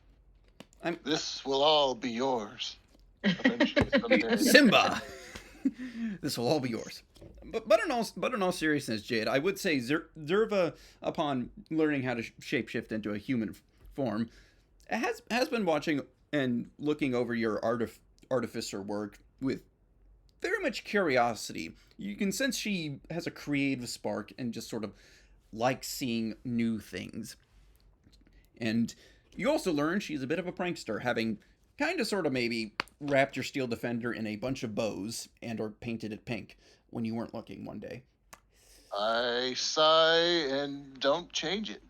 this will all be yours. Eventually, someday. Simba. This will all be yours. But in all seriousness, Jade, I would say Zerva, upon learning how to shapeshift into a human form, has been watching and looking over your artificer work with very much curiosity. You can sense she has a creative spark and just sort of likes seeing new things. And you also learn she's a bit of a prankster, having kind of sort of maybe wrapped your steel defender in a bunch of bows and or painted it pink when you weren't looking one day. I sigh and don't change it.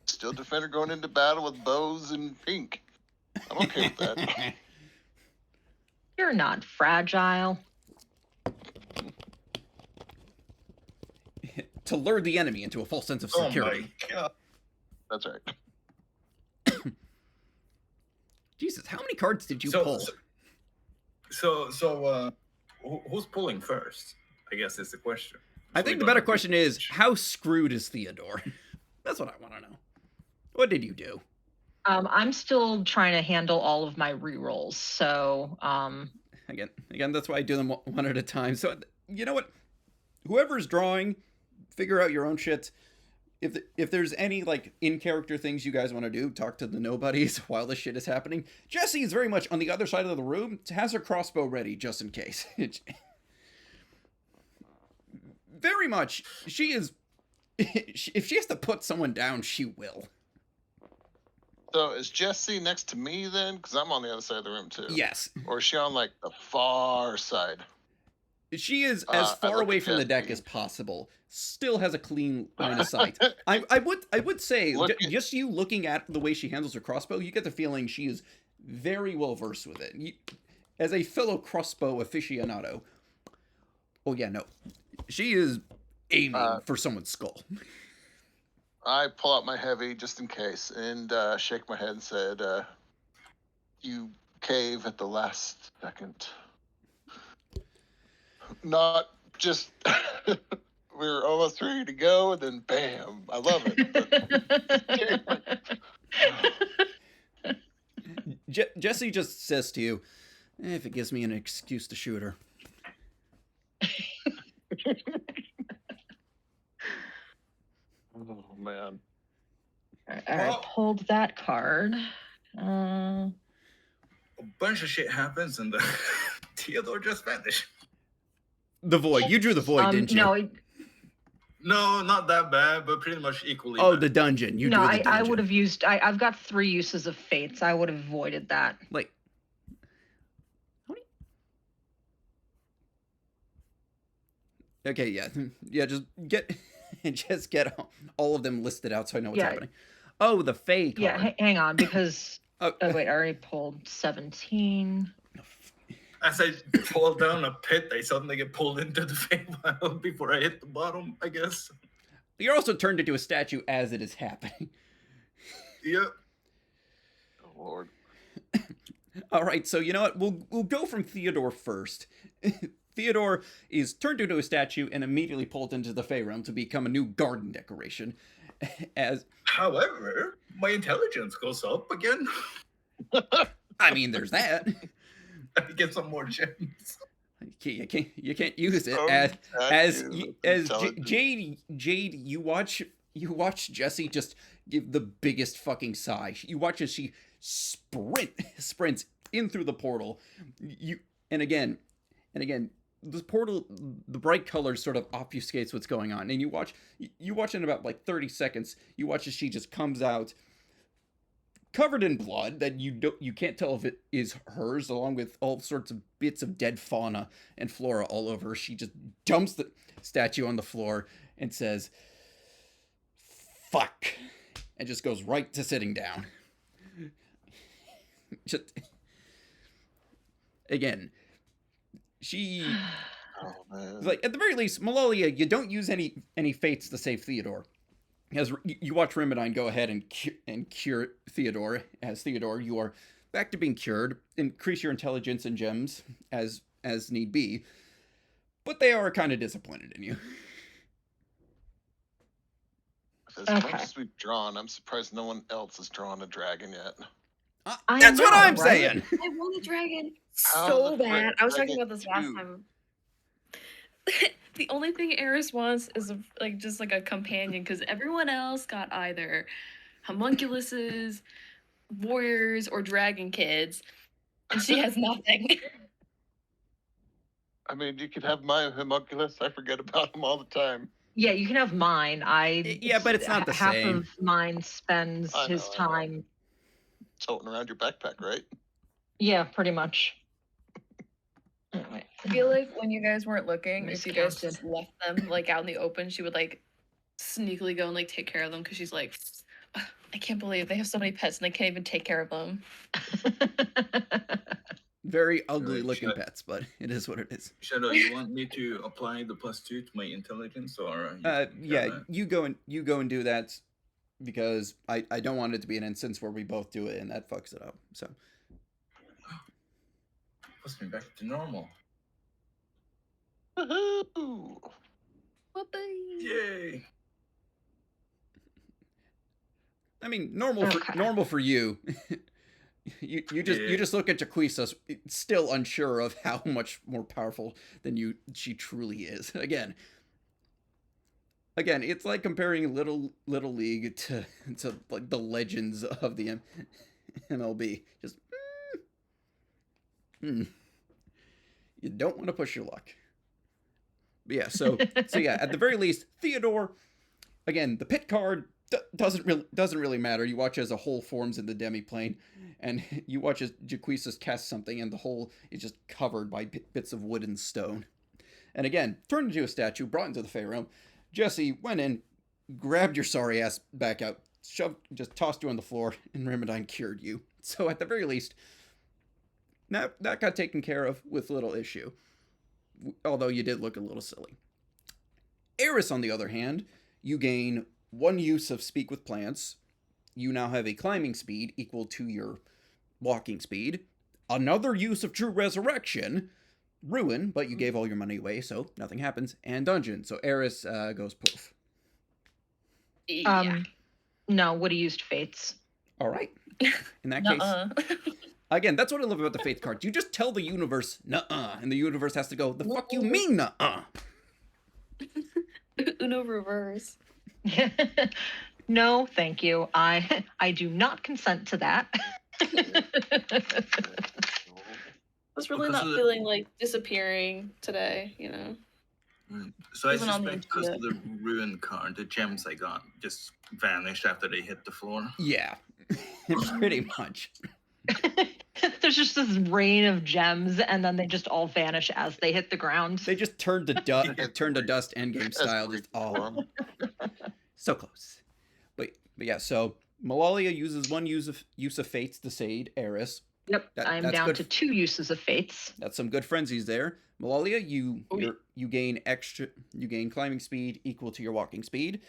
Steel defender going into battle with bows and pink. I'm okay with that. You're not fragile. To lure the enemy into a false sense of security. Oh my god. That's right. Jesus, how many cards did you pull? So, who's pulling first? I guess is the question. I think the better question is, how screwed is Theodore? That's what I want to know. What did you do? I'm still trying to handle all of my rerolls, so Again, that's why I do them one at a time. So, you know what? Whoever's drawing, figure out your own shit. If there's any, like, in-character things you guys want to do, talk to the nobodies while this shit is happening. Jessie is very much on the other side of the room, has her crossbow ready, just in case. Very much. She is... If she has to put someone down, she will. So is Jessie next to me then? Because I'm on the other side of the room too. Yes. Or is she on like the far side? She is as far away from the deck as possible. Still has a clean line of sight. I would say, just you looking at the way she handles her crossbow, you get the feeling she is very well versed with it. As a fellow crossbow aficionado, oh yeah, no, she is aiming for someone's skull. I pull out my heavy just in case and shake my head and said, "You cave at the last second." Not just we were almost ready to go, and then bam! I love it. Jessie just says to you, "If it gives me an excuse to shoot her." Oh man! I pulled that card. A bunch of shit happens, and the Theodore just vanished. The void. You drew the void, didn't you? No, not that bad, but pretty much equally. Oh, bad. the dungeon. You drew the dungeon. I would have used. I've got 3 uses of fates. I would have avoided that. Like, okay, yeah. Just get all of them listed out so I know what's happening. Oh, the Fae card. Yeah, hang on, because wait, I already pulled 17. As I fall down a pit, I suddenly get pulled into the Feywild before I hit the bottom, I guess. You're also turned into a statue as it is happening. Yep. Oh Lord. All right, so you know what? We'll go from Theodore first. Theodore is turned into a statue and immediately pulled into the Fey realm to become a new garden decoration. However, my intelligence goes up again. I mean, there's that. I get some more gems. You can't use it as Jade. You watch Jessie just give the biggest fucking sigh. You watch as she sprints in through the portal. And again, this portal, the bright colors sort of obfuscates what's going on. And you watch in about like 30 seconds. You watch as she just comes out, covered in blood that you can't tell if it is hers, along with all sorts of bits of dead fauna and flora all over. She just dumps the statue on the floor and says, "Fuck," and just goes right to sitting down. Just again, she like at the very least, Malalia, you don't use any fates to save Theodore. As you watch Rimadine go ahead and cure Theodore, as Theodore, you are back to being cured. Increase your intelligence and gems as need be, but they are kind of disappointed in you. As much as we've drawn, I'm surprised no one else has drawn a dragon yet. That's what I'm saying. I want a dragon so bad. I was talking about this last time. The only thing Eris wants is just like a companion, because everyone else got either homunculuses, warriors, or dragon kids, and she has nothing. I mean, you could have my homunculus. I forget about him all the time. Yeah, you can have mine. Yeah, but it's not the half same. of mine spends I know, his I know. time. Toting around your backpack, right? Yeah, pretty much. Anyway, I feel like when you guys weren't looking, if you guys Miscounted. just left them like out in the open, she would like sneakily go and like take care of them, because she's like, "Ugh, I can't believe they have so many pets and they can't even take care of them." Very ugly Right, looking shut- pets, but it is what it is. Shadow, you want me to apply the +2 to my intelligence, or Yeah, you go and do that, because I don't want it to be an instance where we both do it and that fucks it up. So puts me back to normal. Woohoo! Whoopee. Yay! I mean, normal for you. you just look at Jaquisa, still unsure of how much more powerful than she truly is. Again, it's like comparing Little League to like the legends of the MLB. Just you don't want to push your luck. But yeah, so yeah, at the very least, Theodore. Again, the pit card doesn't really matter. You watch as a hole forms in the demiplane, and you watch as Jaquisas cast something, and the hole is just covered by bits of wood and stone. And again, turned into a statue, brought into the Fey realm. Jesse went in, grabbed your sorry ass back out, just tossed you on the floor, and Remedine cured you. So at the very least, that got taken care of with little issue. Although you did look a little silly. Eris, on the other hand, you gain 1 use of Speak with Plants. You now have a climbing speed equal to your walking speed. Another use of True Resurrection. Ruin, but you gave all your money away, so nothing happens. And Dungeon, so Eris goes poof. Yeah. No, would have used Fates. All right. In that case, again, that's what I love about the Faith cards. You just tell the universe, nuh-uh, and the universe has to go, the fuck you mean, nuh-uh? Uno reverse. No, thank you. I do not consent to that. I was really Because not of the- feeling like disappearing today, you know. Right. So I Even on the suspect because of the ruin card, the gems I got just vanished after they hit the floor. Yeah, pretty much. There's just this rain of gems, and then they just all vanish as they hit the ground. They just turned to dust endgame style. Just all so close. But yeah, so Malalia uses 1 use of Fates to save Eris. Yep, I'm that's down good. to 2 uses of Fates. That's some good frenzies there. Malalia, you gain climbing speed equal to your walking speed.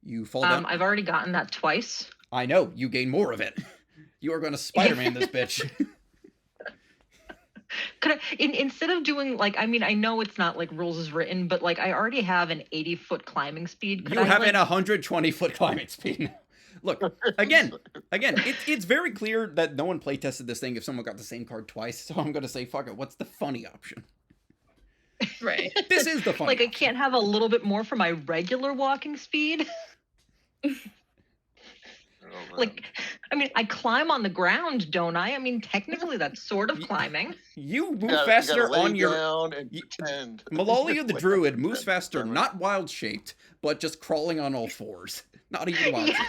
You fall down. I've already gotten that twice. I know, you gain more of it. You are going to Spider-Man this bitch. Could I, instead of doing like, I mean, I know it's not like rules is written, but like I already have an 80-foot climbing speed. Could You I, have like, an 120-foot climbing speed. Look, again, it's very clear that no one playtested this thing if someone got the same card twice. So I'm going to say, fuck it. What's the funny option? Right. This is the funny like I option. can't have a little bit more for my regular walking speed. Like, I mean, I climb on the ground, don't I? I mean, technically, that's sort of climbing. You move You gotta faster lay on your... down and pretend. Malalia the Like, Druid moves pretend. faster, not wild-shaped, but just crawling on all fours. Not even wild-shaped.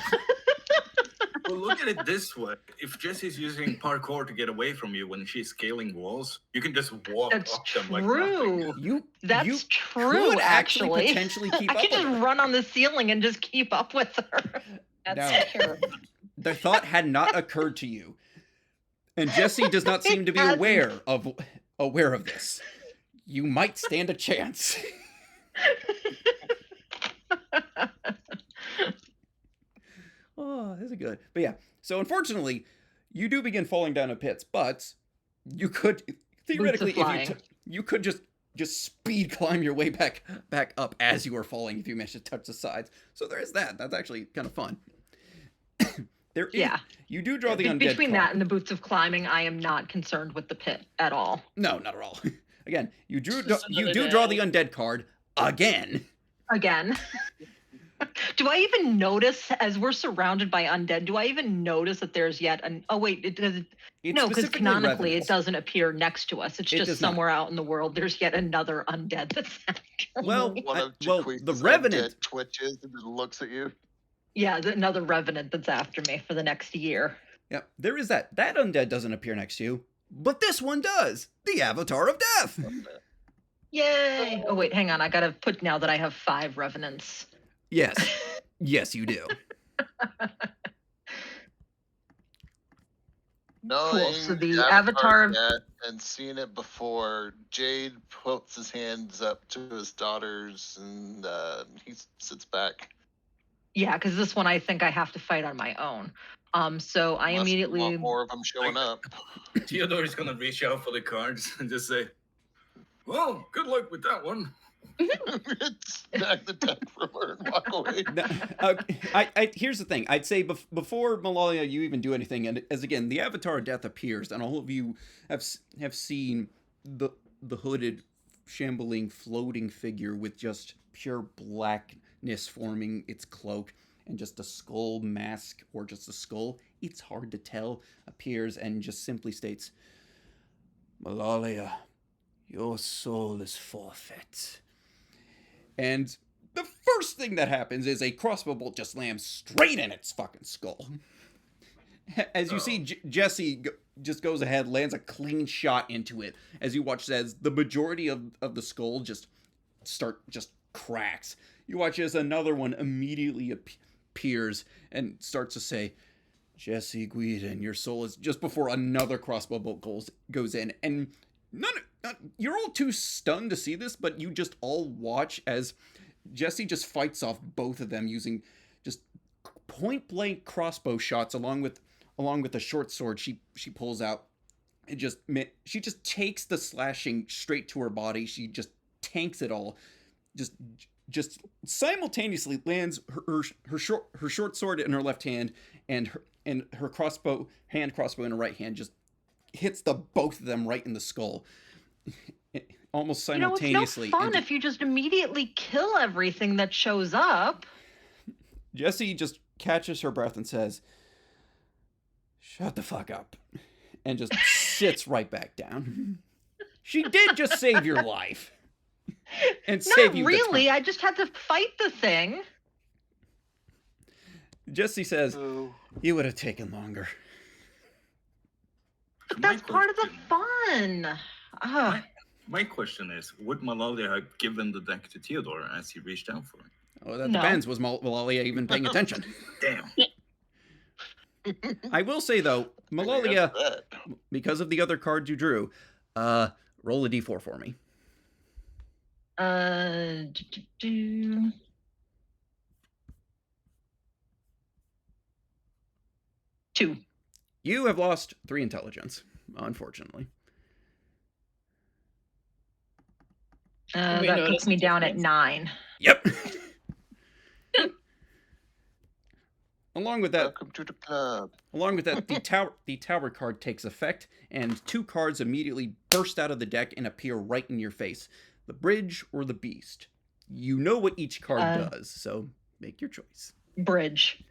Well, look at it this way. If Jesse's using parkour to get away from you when she's scaling walls, you can just walk That's up them like true. nothing. That's you true, could actually. potentially keep I up can with just her. run on the ceiling and just keep up with her. That's No. terrible. The thought had not occurred to you. And Jesse does not seem to be hasn't. aware of this. You might stand a chance. Oh, this is good. But yeah, so unfortunately, you do begin falling down a pits, but you could theoretically, you could just speed climb your way back up as you are falling if you manage to touch the sides. So there is that. That's actually kind of fun. You do draw the undead Between card. that and the boots of climbing, I am not concerned with the pit at all. No, not at all. Again, you do Just another draw the day. undead card again. Again. Do I even notice, as we're surrounded by undead, do I even notice that there's yet an... Oh, wait, it does... It's No, because specifically canonically revenants. it doesn't appear next to us. It's It just does not. somewhere out in the world. There's yet another undead that's after Well, me. One of well, Jaquiz's the Revenant. undead twitches and just looks at you. Yeah, another revenant that's after me for the next year. Yeah, there is that. That undead doesn't appear next to you, but this one does. The Avatar of Death. Yay! Oh, wait, hang on. I gotta put now that I have 5 revenants. Yes. Yes, you do. Knowing so the Avatar of- Death and seeing it before, Jade puts his hands up to his daughters and he sits back. Yeah, because this one I think I have to fight on my own. So I Unless you immediately... want more of them showing up. Theodore is gonna reach out for the cards and just say, "Well, good luck with that one." Snag the deck from her and walk away. Here's the thing. I'd say before Malalia, you even do anything, and as again, the Avatar of Death appears, and all of you have seen the hooded, shambling, floating figure with just pure blackness forming its cloak, and just a skull mask or just a skull. It's hard to tell. Appears and just simply states, "Malalia, your soul is forfeit." And the first thing that happens is a crossbow bolt just lands straight in its fucking skull. As you see, Jesse just goes ahead, lands a clean shot into it. As you watch as the majority of the skull just cracks. You watch as another one immediately appears and starts to say, "Jesse Guiden, your soul is..." Just before another crossbow bolt goes in. And you're all too stunned to see this, but you just all watch as Jesse just fights off both of them using just point blank crossbow shots along with the short sword she pulls out. She just takes the slashing straight to her body. She just tanks it all. Just simultaneously lands her short sword in her left hand and her crossbow in her right hand, just hits both of them right in the skull. Almost simultaneously. It's no fun if you just immediately kill everything that shows up. Jesse just catches her breath and says, "Shut the fuck up," and just sits right back down. She did just save your life. And save you. Not really, I just had to fight the thing. Jesse says, Oh. "You would have taken longer." But that's part of the fun. My question is, would Malalia have given the deck to Theodore as he reached out for it? Oh, that No. depends. Was Malalia even paying attention? Damn. I will say, though, Malalia, That. because of the other cards you drew, roll a d4 for me. 2. You have lost 3 intelligence, unfortunately. That noticed puts me the down at difference? 9. Yep. Along with that, Welcome to the club. the tower card takes effect, and 2 cards immediately burst out of the deck and appear right in your face. The bridge or the beast. You know what each card does, so make your choice. Bridge.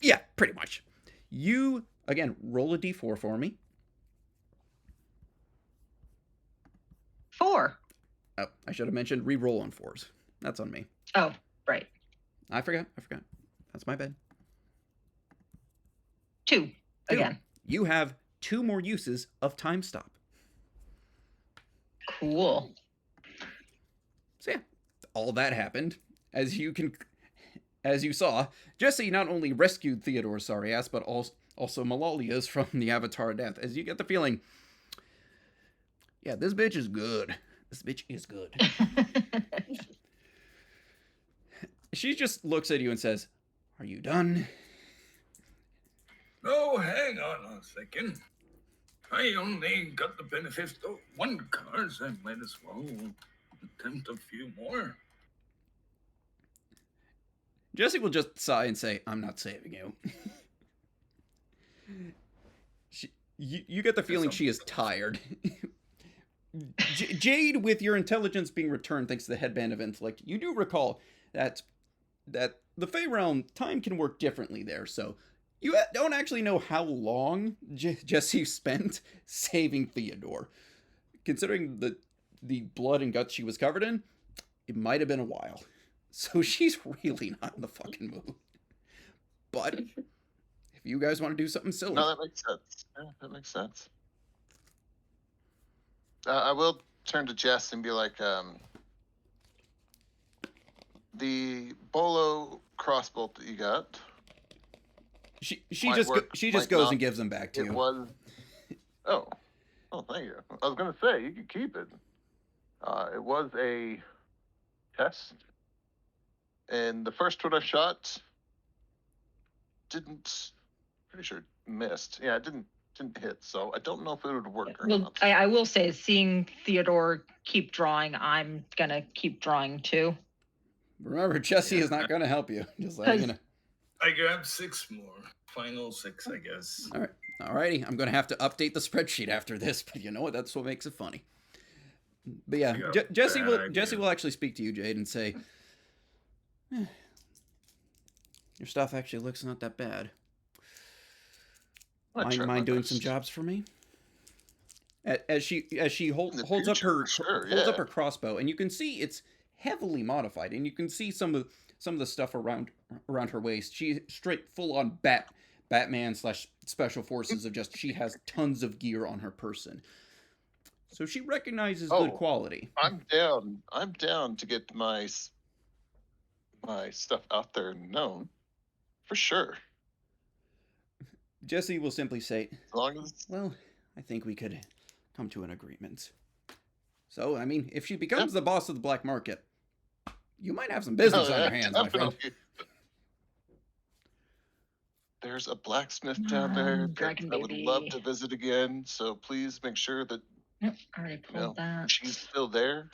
Yeah, pretty much. You, again, roll a d4 for me. 4. Oh, I should have mentioned re-roll on 4s. That's on me. Oh, right. I forgot. That's my bad. 2. 2. Again. You have 2 more uses of time stop. Cool. So yeah, all that happened. As you saw, Jesse not only rescued Theodore's sorry ass, but also Malalia's from the Avatar of Death. As you get the feeling, yeah, this bitch is good. This bitch is good. She just looks at you and says, "Are you done?" Oh, hang on a second. I only got the benefit of 1 card, so I might as well attempt a few more. Jesse will just sigh and say, "I'm not saving you." You get the feeling she is tired. Jade, with your intelligence being returned thanks to the headband of intellect, you do recall that the Fey realm time can work differently there. So you don't actually know how long Jessie spent saving Theodore. Considering the blood and guts she was covered in, it might have been a while. So she's really not in the fucking mood. But if you guys want to do something silly, No, that makes sense. Yeah, that makes sense. I will turn to Jess and be like, the bolo crossbow that you got. she might just work, she just might goes not. and gives them back to It you. was. Oh, thank you. I was gonna say you could keep it. It was a test, and the first one I shot didn't. Pretty sure missed. Yeah, it didn't hit. So I don't know if it would work or Well, not. I will say, seeing Theodore keep drawing, I'm gonna keep drawing too. Remember, Jesse Yeah, is not going to help you. Just letting you know. I grabbed 6 more. Final 6, I guess. All right, alrighty. I'm going to have to update the spreadsheet after this, but you know what? That's what makes it funny. But yeah, Yeah, Jesse bad Jesse idea. will actually speak to you, Jade, and say, "Your stuff actually looks not that bad. I tried my Mind doing some best. jobs for me?" As she In the holds up future, her sure, holds up yeah. her crossbow, and you can see it's heavily modified, and you can see some of the stuff around her waist. She straight full on Batman / special forces of just she has tons of gear on her person, so she recognizes good Oh. quality. I'm down. I'm down to get my stuff out there and known, for sure. Jesse will simply say, As long as "Well, I think we could come to an agreement." So, I mean, if she becomes the boss of the black market, you might have some business on your hands, my friend. definitely. There's a blacksmith down there that Dragon I would love baby. to visit again. So please make sure that Yep, already pulled that. she's still there.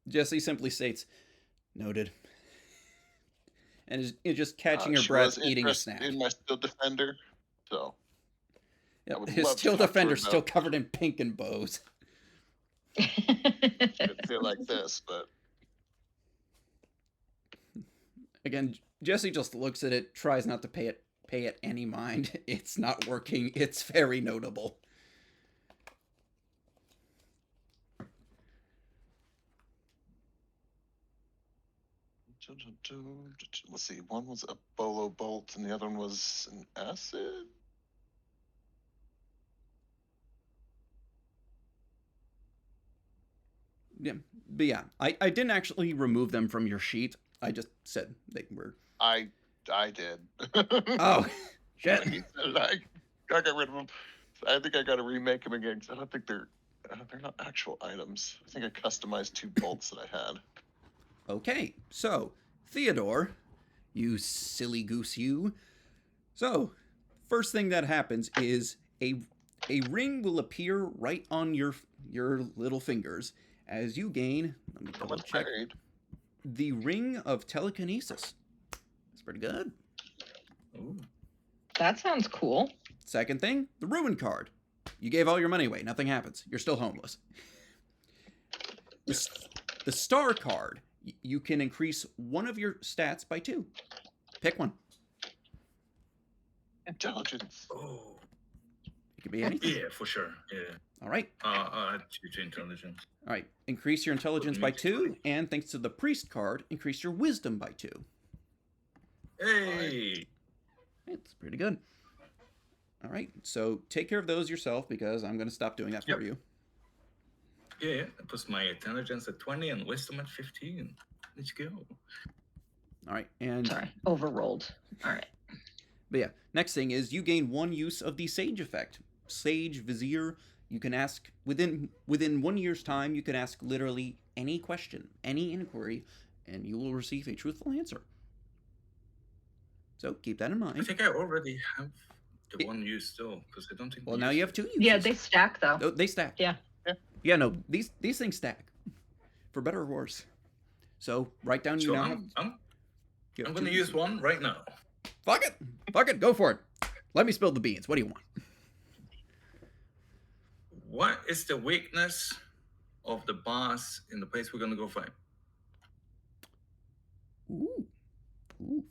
Jesse simply states, "Noted," and is just catching her She breath, was eating a interested snack. in my steel defender, so I Yep, would his love to steel talk to her defender's still about- covered in pink and bows. I feel like this, but Again, Jesse just looks at it, tries not to pay it any mind. It's not working. It's very notable. let's see. One was a bolo bolt, and the other one was an acid. Yeah, but yeah, I didn't actually remove them from your sheet. I just said they were. I did. Oh, shit. He said I got rid of them. I think I got to remake them again because I don't think they're not actual items. I think I customized 2 bolts that I had. Okay, so Theodore, you silly goose, you. So, first thing that happens is a ring will appear right on your little fingers as you gain. Let me double Someone's check. married. The ring of telekinesis. That's pretty good. Ooh. That sounds cool. Second thing, the ruin card. You gave all your money away. Nothing happens. You're still homeless. The star card. You can increase one of your stats by 2. Pick one. Intelligence. Oh. It could be anything. Yeah, for sure. Yeah. All right. I'll add 2 to intelligence. All right. Increase your intelligence by 2, and thanks to the priest card, increase your wisdom by 2. Hey! It's pretty good. All right. So take care of those yourself because I'm going to stop doing that for Yep. you. Yeah, that puts my intelligence at 20 and wisdom at 15. Let's go. All right. And Sorry, overrolled. All right. but yeah, next thing is you gain 1 use of the sage effect. Sage Vizier. You can ask within 1 year's time. You can ask literally any question, any inquiry, and you will receive a truthful answer. So keep that in I mind. think I already have the one used still, because I don't think. Well, we now used you have it. 2 uses. Yeah, they stack though. Oh, they stack. Yeah. Yeah, no, these things stack, for better or worse. So write down you So now. I'm you have going to 2 use uses. one right now. Fuck it, go for it. Let me spill the beans. What do you want? What is the weakness of the boss in the place we're gonna go fight? Ooh,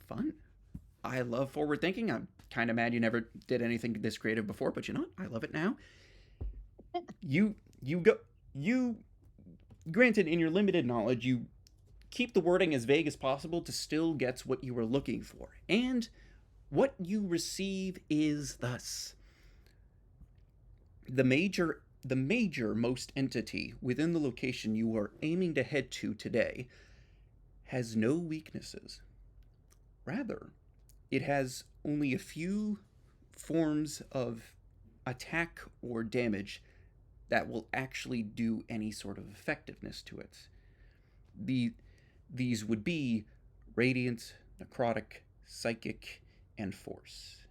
fun. I love forward thinking. I'm kind of mad you never did anything this creative before, but you know what? I love it now. You granted, in your limited knowledge, you keep the wording as vague as possible to still get what you were looking for. And what you receive is thus: the major most entity within the location you are aiming to head to today has no weaknesses. Rather, it has only a few forms of attack or damage that will actually do any sort of effectiveness to it. These would be radiant, necrotic, psychic, and force.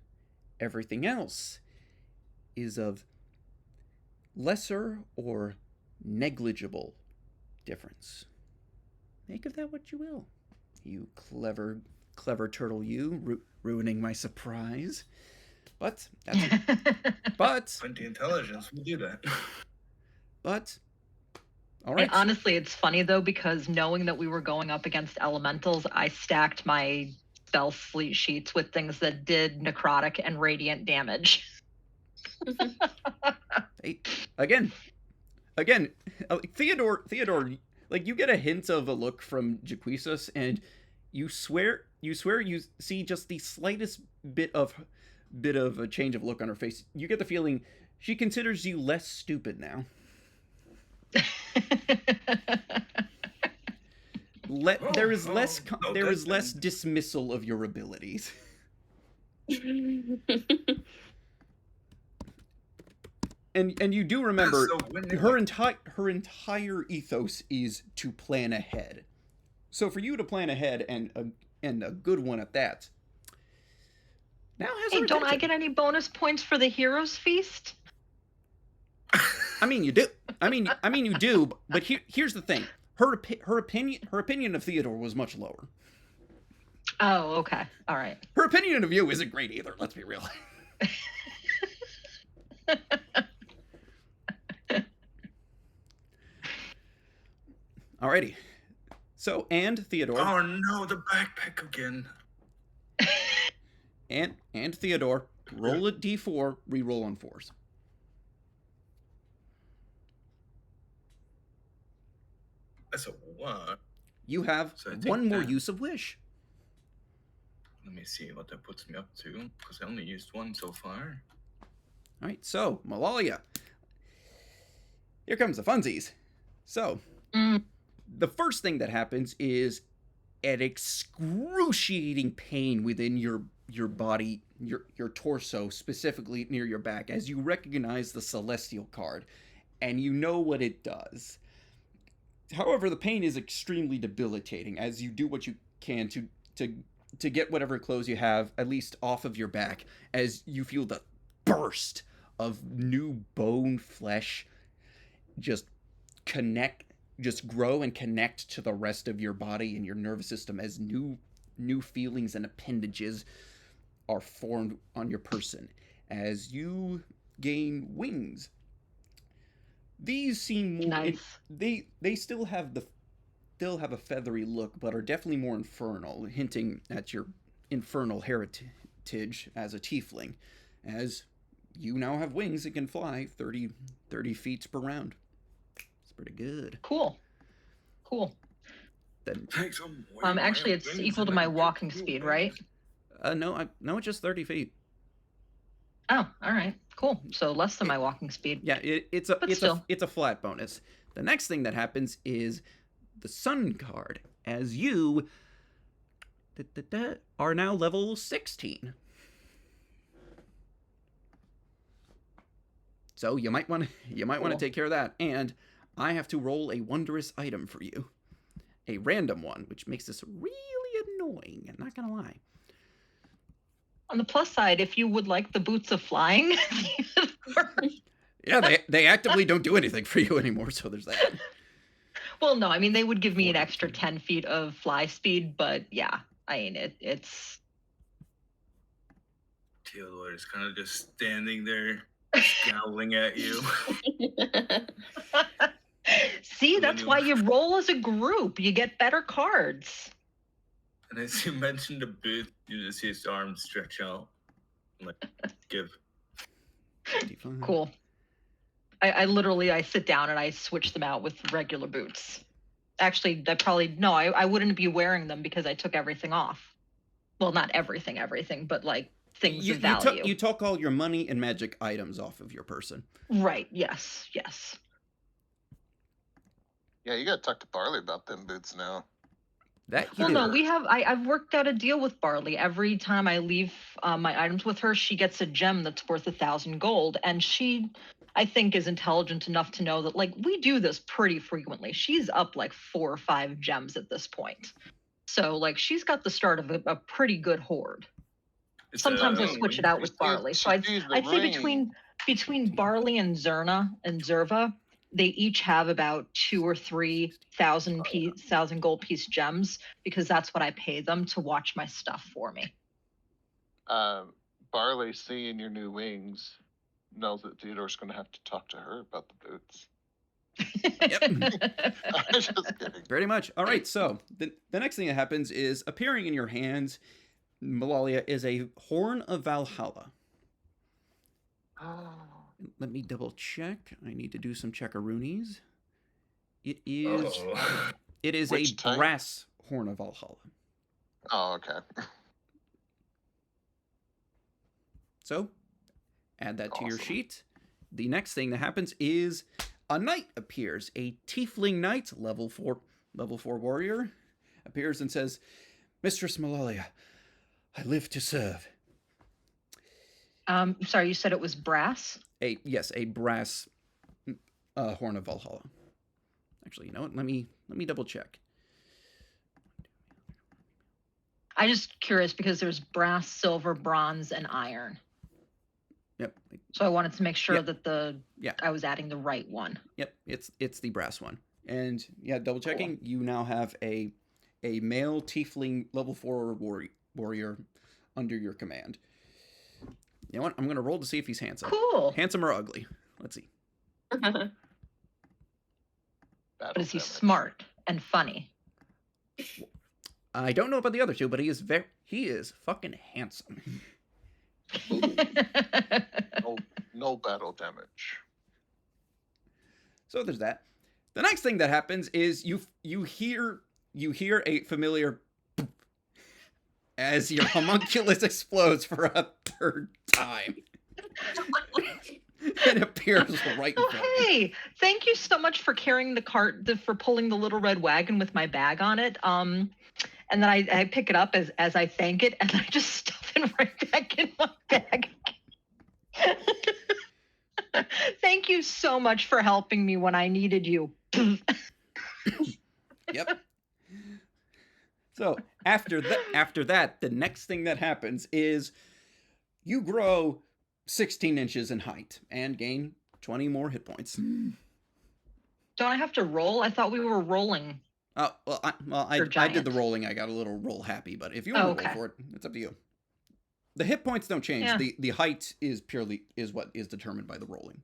Everything else is of lesser or negligible difference. Make of that what you will. You clever turtle, you, ruining my surprise. But but 20 intelligence will do that. But all right. And honestly, it's funny though, because knowing that we were going up against elementals, I stacked my spell sheets with things that did necrotic and radiant damage. Hey, again, Theodore, like you get a hint of a look from Jaquisas, and you swear you see just the slightest bit of a change of look on her face. You get the feeling she considers you less stupid now. There is less dismissal of your abilities. And you do remember her entire ethos is to plan ahead. So for you to plan ahead and a good one at that. Now has Hey, don't I get any bonus points for the Heroes Feast? I mean, you do. I mean, you do. But here's the thing: her opinion of Theodore was much lower. Oh, okay, all right. Her opinion of you isn't great either. Let's be real. Alrighty. So, and Theodore. Oh no, the backpack again. And Theodore, roll a d4, re-roll on 4s. That's a 1. You have So one more use of wish. Let me see what that puts me up to, because I only used 1 so far. Alright, so, Malalia. Here comes the funsies. So, the first thing that happens is an excruciating pain within your body, your torso, specifically near your back, as you recognize the Celestial card, and you know what it does. However, the pain is extremely debilitating as you do what you can to get whatever clothes you have, at least off of your back, as you feel the burst of new bone flesh just grow and connect to the rest of your body and your nervous system as new feelings and appendages are formed on your person as you gain wings. These seem more nice. They still have a feathery look, but are definitely more infernal, hinting at your infernal heritage as a tiefling, as you now have wings that can fly 30 feet per round. It's pretty good. Cool. Then actually, it's equal to my walking speed, right? No, it's just 30 feet. Oh, all right, cool. So less than my walking speed. Yeah, it's a flat bonus. The next thing that happens is the Sun card, as you are now level 16. So you might want to take care of that, and I have to roll a wondrous item for you, a random one, which makes this really annoying. I'm not gonna lie. On the plus side, if you would like the boots of flying, yeah, they actively don't do anything for you anymore, so there's that. Well, no, I mean they would give me an extra 10 feet of fly speed, but yeah, I mean it's. Theodore is kind of just standing there, scowling at you. See, When that's you- why you roll as a group. You get better cards. And as you mention the boot, you just see his arms stretch out. Like, give. Cool. I literally sit down and I switch them out with regular boots. Actually, I wouldn't be wearing them because I took everything off. Well, not everything, but like things of value. You took all your money and magic items off of your person. Right, yes. Yeah, you gotta talk to Barley about them boots now. That you Well, do. no, I've worked out a deal with Barley. Every time I leave my items with her, she gets a gem that's worth 1,000 gold. And she, I think, is intelligent enough to know that, like, we do this pretty frequently. She's up like 4 or 5 gems at this point. So, like, she's got the start of a pretty good hoard. It's Sometimes I a- switch it out with Barley. So I'd say between Barley and Zerva, they each have about 2,000 or 3,000 gold piece gems because that's what I pay them to watch my stuff for me. Barley, seeing your new wings, knows that Theodore's going to have to talk to her about the boots. I'm just kidding. Pretty much. All right, so the next thing that happens is appearing in your hands, Malalia, is a Horn of Valhalla. Oh. Let me double check. I need to do some checkaroonies. It is Oh. it is Which a type? brass Horn of Valhalla. Oh, okay. So, add that to your Awesome. sheet. The next thing that happens is a knight appears. A tiefling knight, level 4 warrior, appears and says, "Mistress Malalia, I live to serve." Sorry, you said it was brass? A brass Horn of Valhalla. Actually, you know what? Let me double check. I'm just curious because there's brass, silver, bronze, and iron. Yep. So I wanted to make sure Yep. that Yeah. I was adding the right one. Yep, it's the brass one. And yeah, double checking, you now have a male tiefling level 4 warrior under your command. You know what? I'm going to roll to see if he's handsome. Cool. Handsome or ugly? Let's see. But Battle is he damage. smart and funny? I don't know about the other two, but he is fucking handsome. No battle damage. So there's that. The next thing that happens is you hear a familiar as your homunculus explodes for a third time. It appears right in Oh, front of you. hey! Thank you so much for carrying the cart, for pulling the little red wagon with my bag on it. And then I pick it up as I thank it, and I just stuff it right back in my bag. Thank you so much for helping me when I needed you. Yep. So after that, the next thing that happens is you grow 16 inches in height and gain 20 more hit points. Don't I have to roll? I thought we were rolling. Oh, well, I did the giant. rolling. I got a little roll happy, but if you want to Okay. roll for it, it's up to you. The hit points don't change. Yeah. The height is what is determined by the rolling.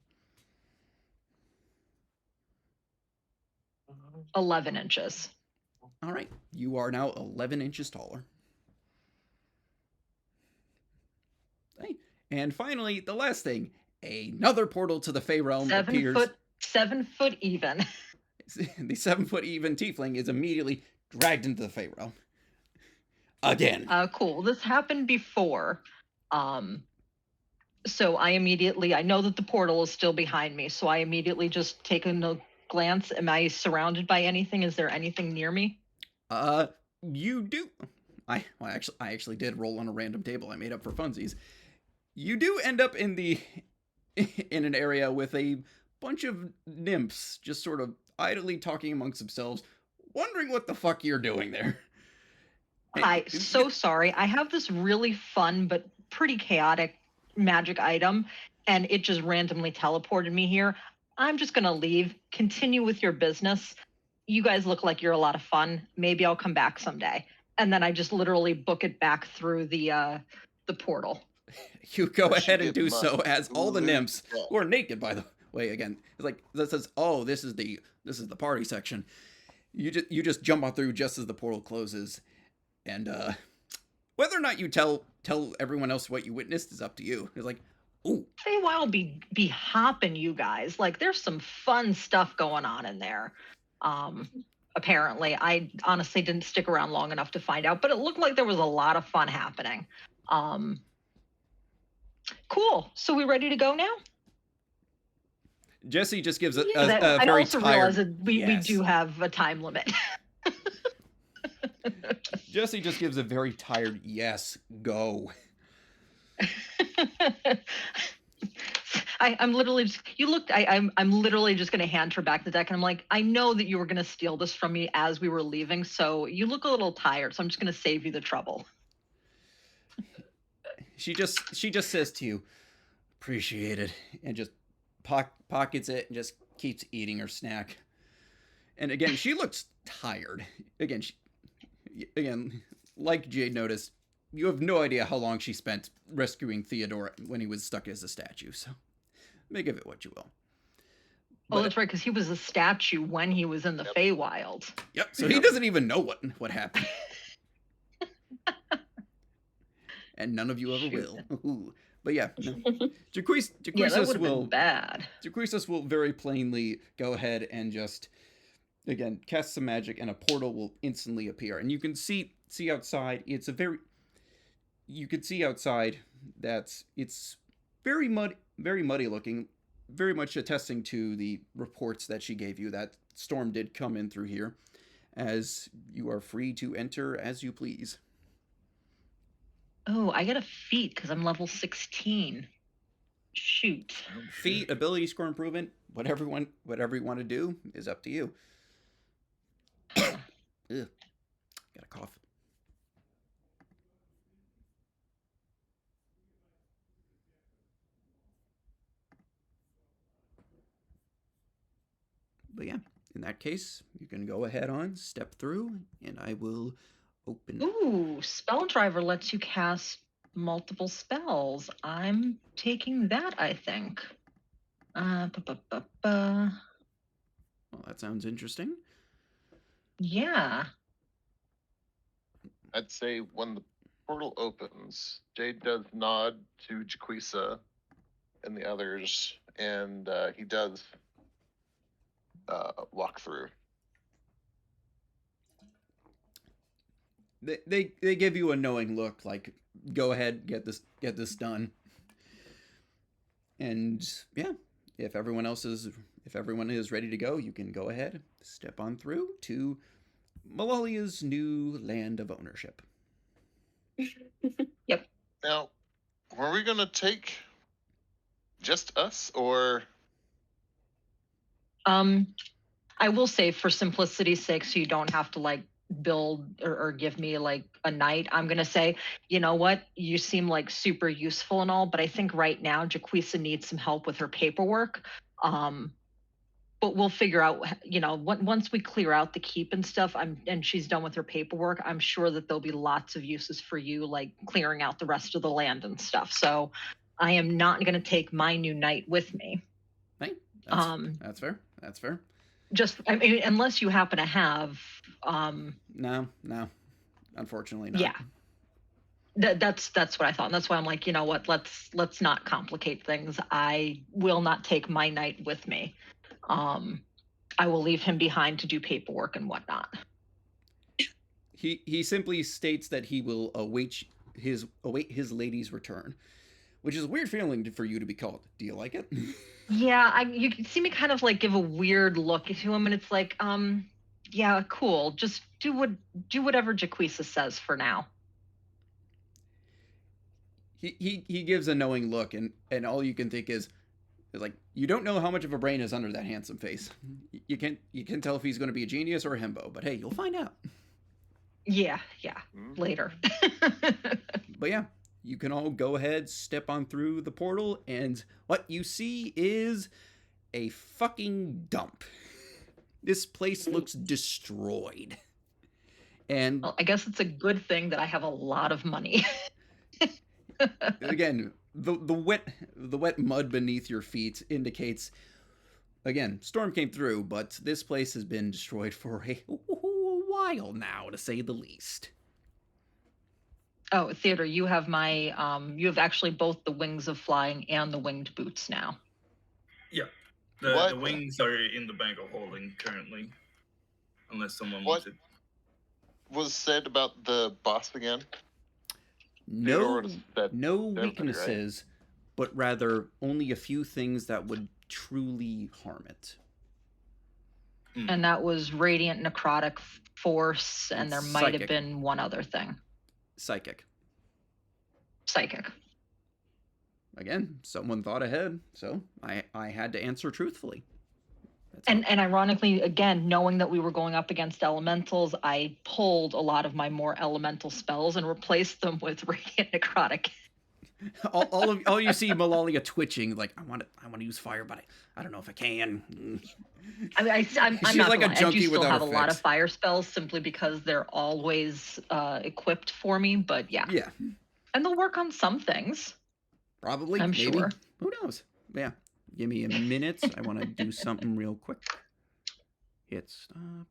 11 inches. All right, you are now 11 inches taller. Okay. And finally, the last thing, another portal to the Fey realm appears. 7 foot even. The 7 foot even tiefling is immediately dragged into the Fey realm. Again. Cool. This happened before. So I know that the portal is still behind me. So I immediately just take a glance. Am I surrounded by anything? Is there anything near me? You do. I actually did roll on a random table I made up for funsies. You do end up in an area with a bunch of nymphs just sort of idly talking amongst themselves, wondering what the fuck you're doing there. Hi, so sorry. I have this really fun but pretty chaotic magic item, and it just randomly teleported me here. I'm just gonna leave. Continue with your business. You guys look like you're a lot of fun. Maybe I'll come back someday. And then I just literally book it back through the portal. You go Or she ahead and get do so mud. as all the Ooh, nymphs, yeah. who are naked, by the way, again, it's like that says, "Oh, this is the party section." You just jump on through just as the portal closes, and whether or not you tell everyone else what you witnessed is up to you. It's like, ooh, Feywild be hopping, you guys. Like, there's some fun stuff going on in there. Apparently, I honestly didn't stick around long enough to find out, but it looked like there was a lot of fun happening. Cool. So we ready to go now? Jesse just gives a I very also realize tired. that we yes. do have a time limit. Jesse just gives a very tired yes. Go. I'm literally just, you looked. I'm literally just going to hand her back the deck, and I'm like, I know that you were going to steal this from me as we were leaving, so you look a little tired. So I'm just going to save you the trouble. She just says to you, "Appreciate it," and just pockets it and just keeps eating her snack. And again, she looks tired. Again, like Jade noticed, you have no idea how long she spent rescuing Theodore when he was stuck as a statue. So, make of it what you will. Oh, that's right, because he was a statue when he was in the Feywild. Yep. So he doesn't even know what happened. And none of you ever will. Ooh. But yeah, no. Jaquisas will bad. Jaquisas will very plainly go ahead and just again cast some magic, and a portal will instantly appear, and you can see outside. You can see outside that it's very muddy looking, very much attesting to the reports that she gave you that storm did come in through here, as you are free to enter as you please. Oh, I get a feat because I'm level 16. Shoot. Feat, ability score improvement, whatever you want to do is up to you. Ugh. Got a cough. But yeah, in that case, you can go ahead on, step through, and I will open. Ooh, Spell Driver lets you cast multiple spells. I'm taking that, I think. Well, that sounds interesting. Yeah. I'd say when the portal opens, Jade does nod to Jaquisa and the others, and he does walk through. They give you a knowing look, like, go ahead, get this done. And yeah, if everyone is ready to go, you can go ahead, step on through to Malalia's new land of ownership. Yep. Now, were we gonna take just us, or? I will say, for simplicity's sake, so you don't have to like build or give me like a knight, I'm gonna say, you know what, you seem like super useful and all, but I think right now Jaquisa needs some help with her paperwork. But we'll figure out, once we clear out the keep and stuff, and she's done with her paperwork, I'm sure that there'll be lots of uses for you, like clearing out the rest of the land and stuff. So I am not going to take my new knight with me. Hey, that's fair. That's fair. Just, I mean, unless you happen to have. No, unfortunately not. Yeah. That's what I thought. And that's why I'm like, you know what, let's not complicate things. I will not take my knight with me. I will leave him behind to do paperwork and whatnot. He simply states that he will await his lady's return, which is a weird feeling for you to be called. Do you like it? Yeah, you can see me kind of like give a weird look to him, and it's like, yeah, cool. Just do whatever Jaquisa says for now. He gives a knowing look, and all you can think is like, you don't know how much of a brain is under that handsome face. You can tell if he's going to be a genius or a himbo, but hey, you'll find out. Yeah, later. But yeah, you can all go ahead, step on through the portal, and what you see is a fucking dump. This place looks destroyed. And well, I guess it's a good thing that I have a lot of money. Again, the wet mud beneath your feet indicates, again, storm came through, but this place has been destroyed for a while now, to say the least. Oh, Theodore, you have you have actually both the wings of flying and the winged boots now. Yeah. What? The wings are in the bag of holding currently, unless someone What? wants it. Was said about the boss again? No, Theodore said no everybody, right? weaknesses, but rather only a few things that would truly harm it. And that was radiant necrotic force, and there might have Psychic. been one other thing. Psychic. Psychic. Again, someone thought ahead, so I had to answer truthfully. And ironically, again, knowing that we were going up against elementals, I pulled a lot of my more elemental spells and replaced them with radiant necrotic. all you see Malalia twitching, like, I want to use fire, but I don't know if I can. I mean, I'm She's not like a gonna lie, I junkie do still without have a lot effects. of fire spells simply because they're always equipped for me. But yeah, and they'll work on some things. Probably, I'm maybe. sure. Who knows? Yeah. Give me a minute. I want to do something real quick. Hit stop.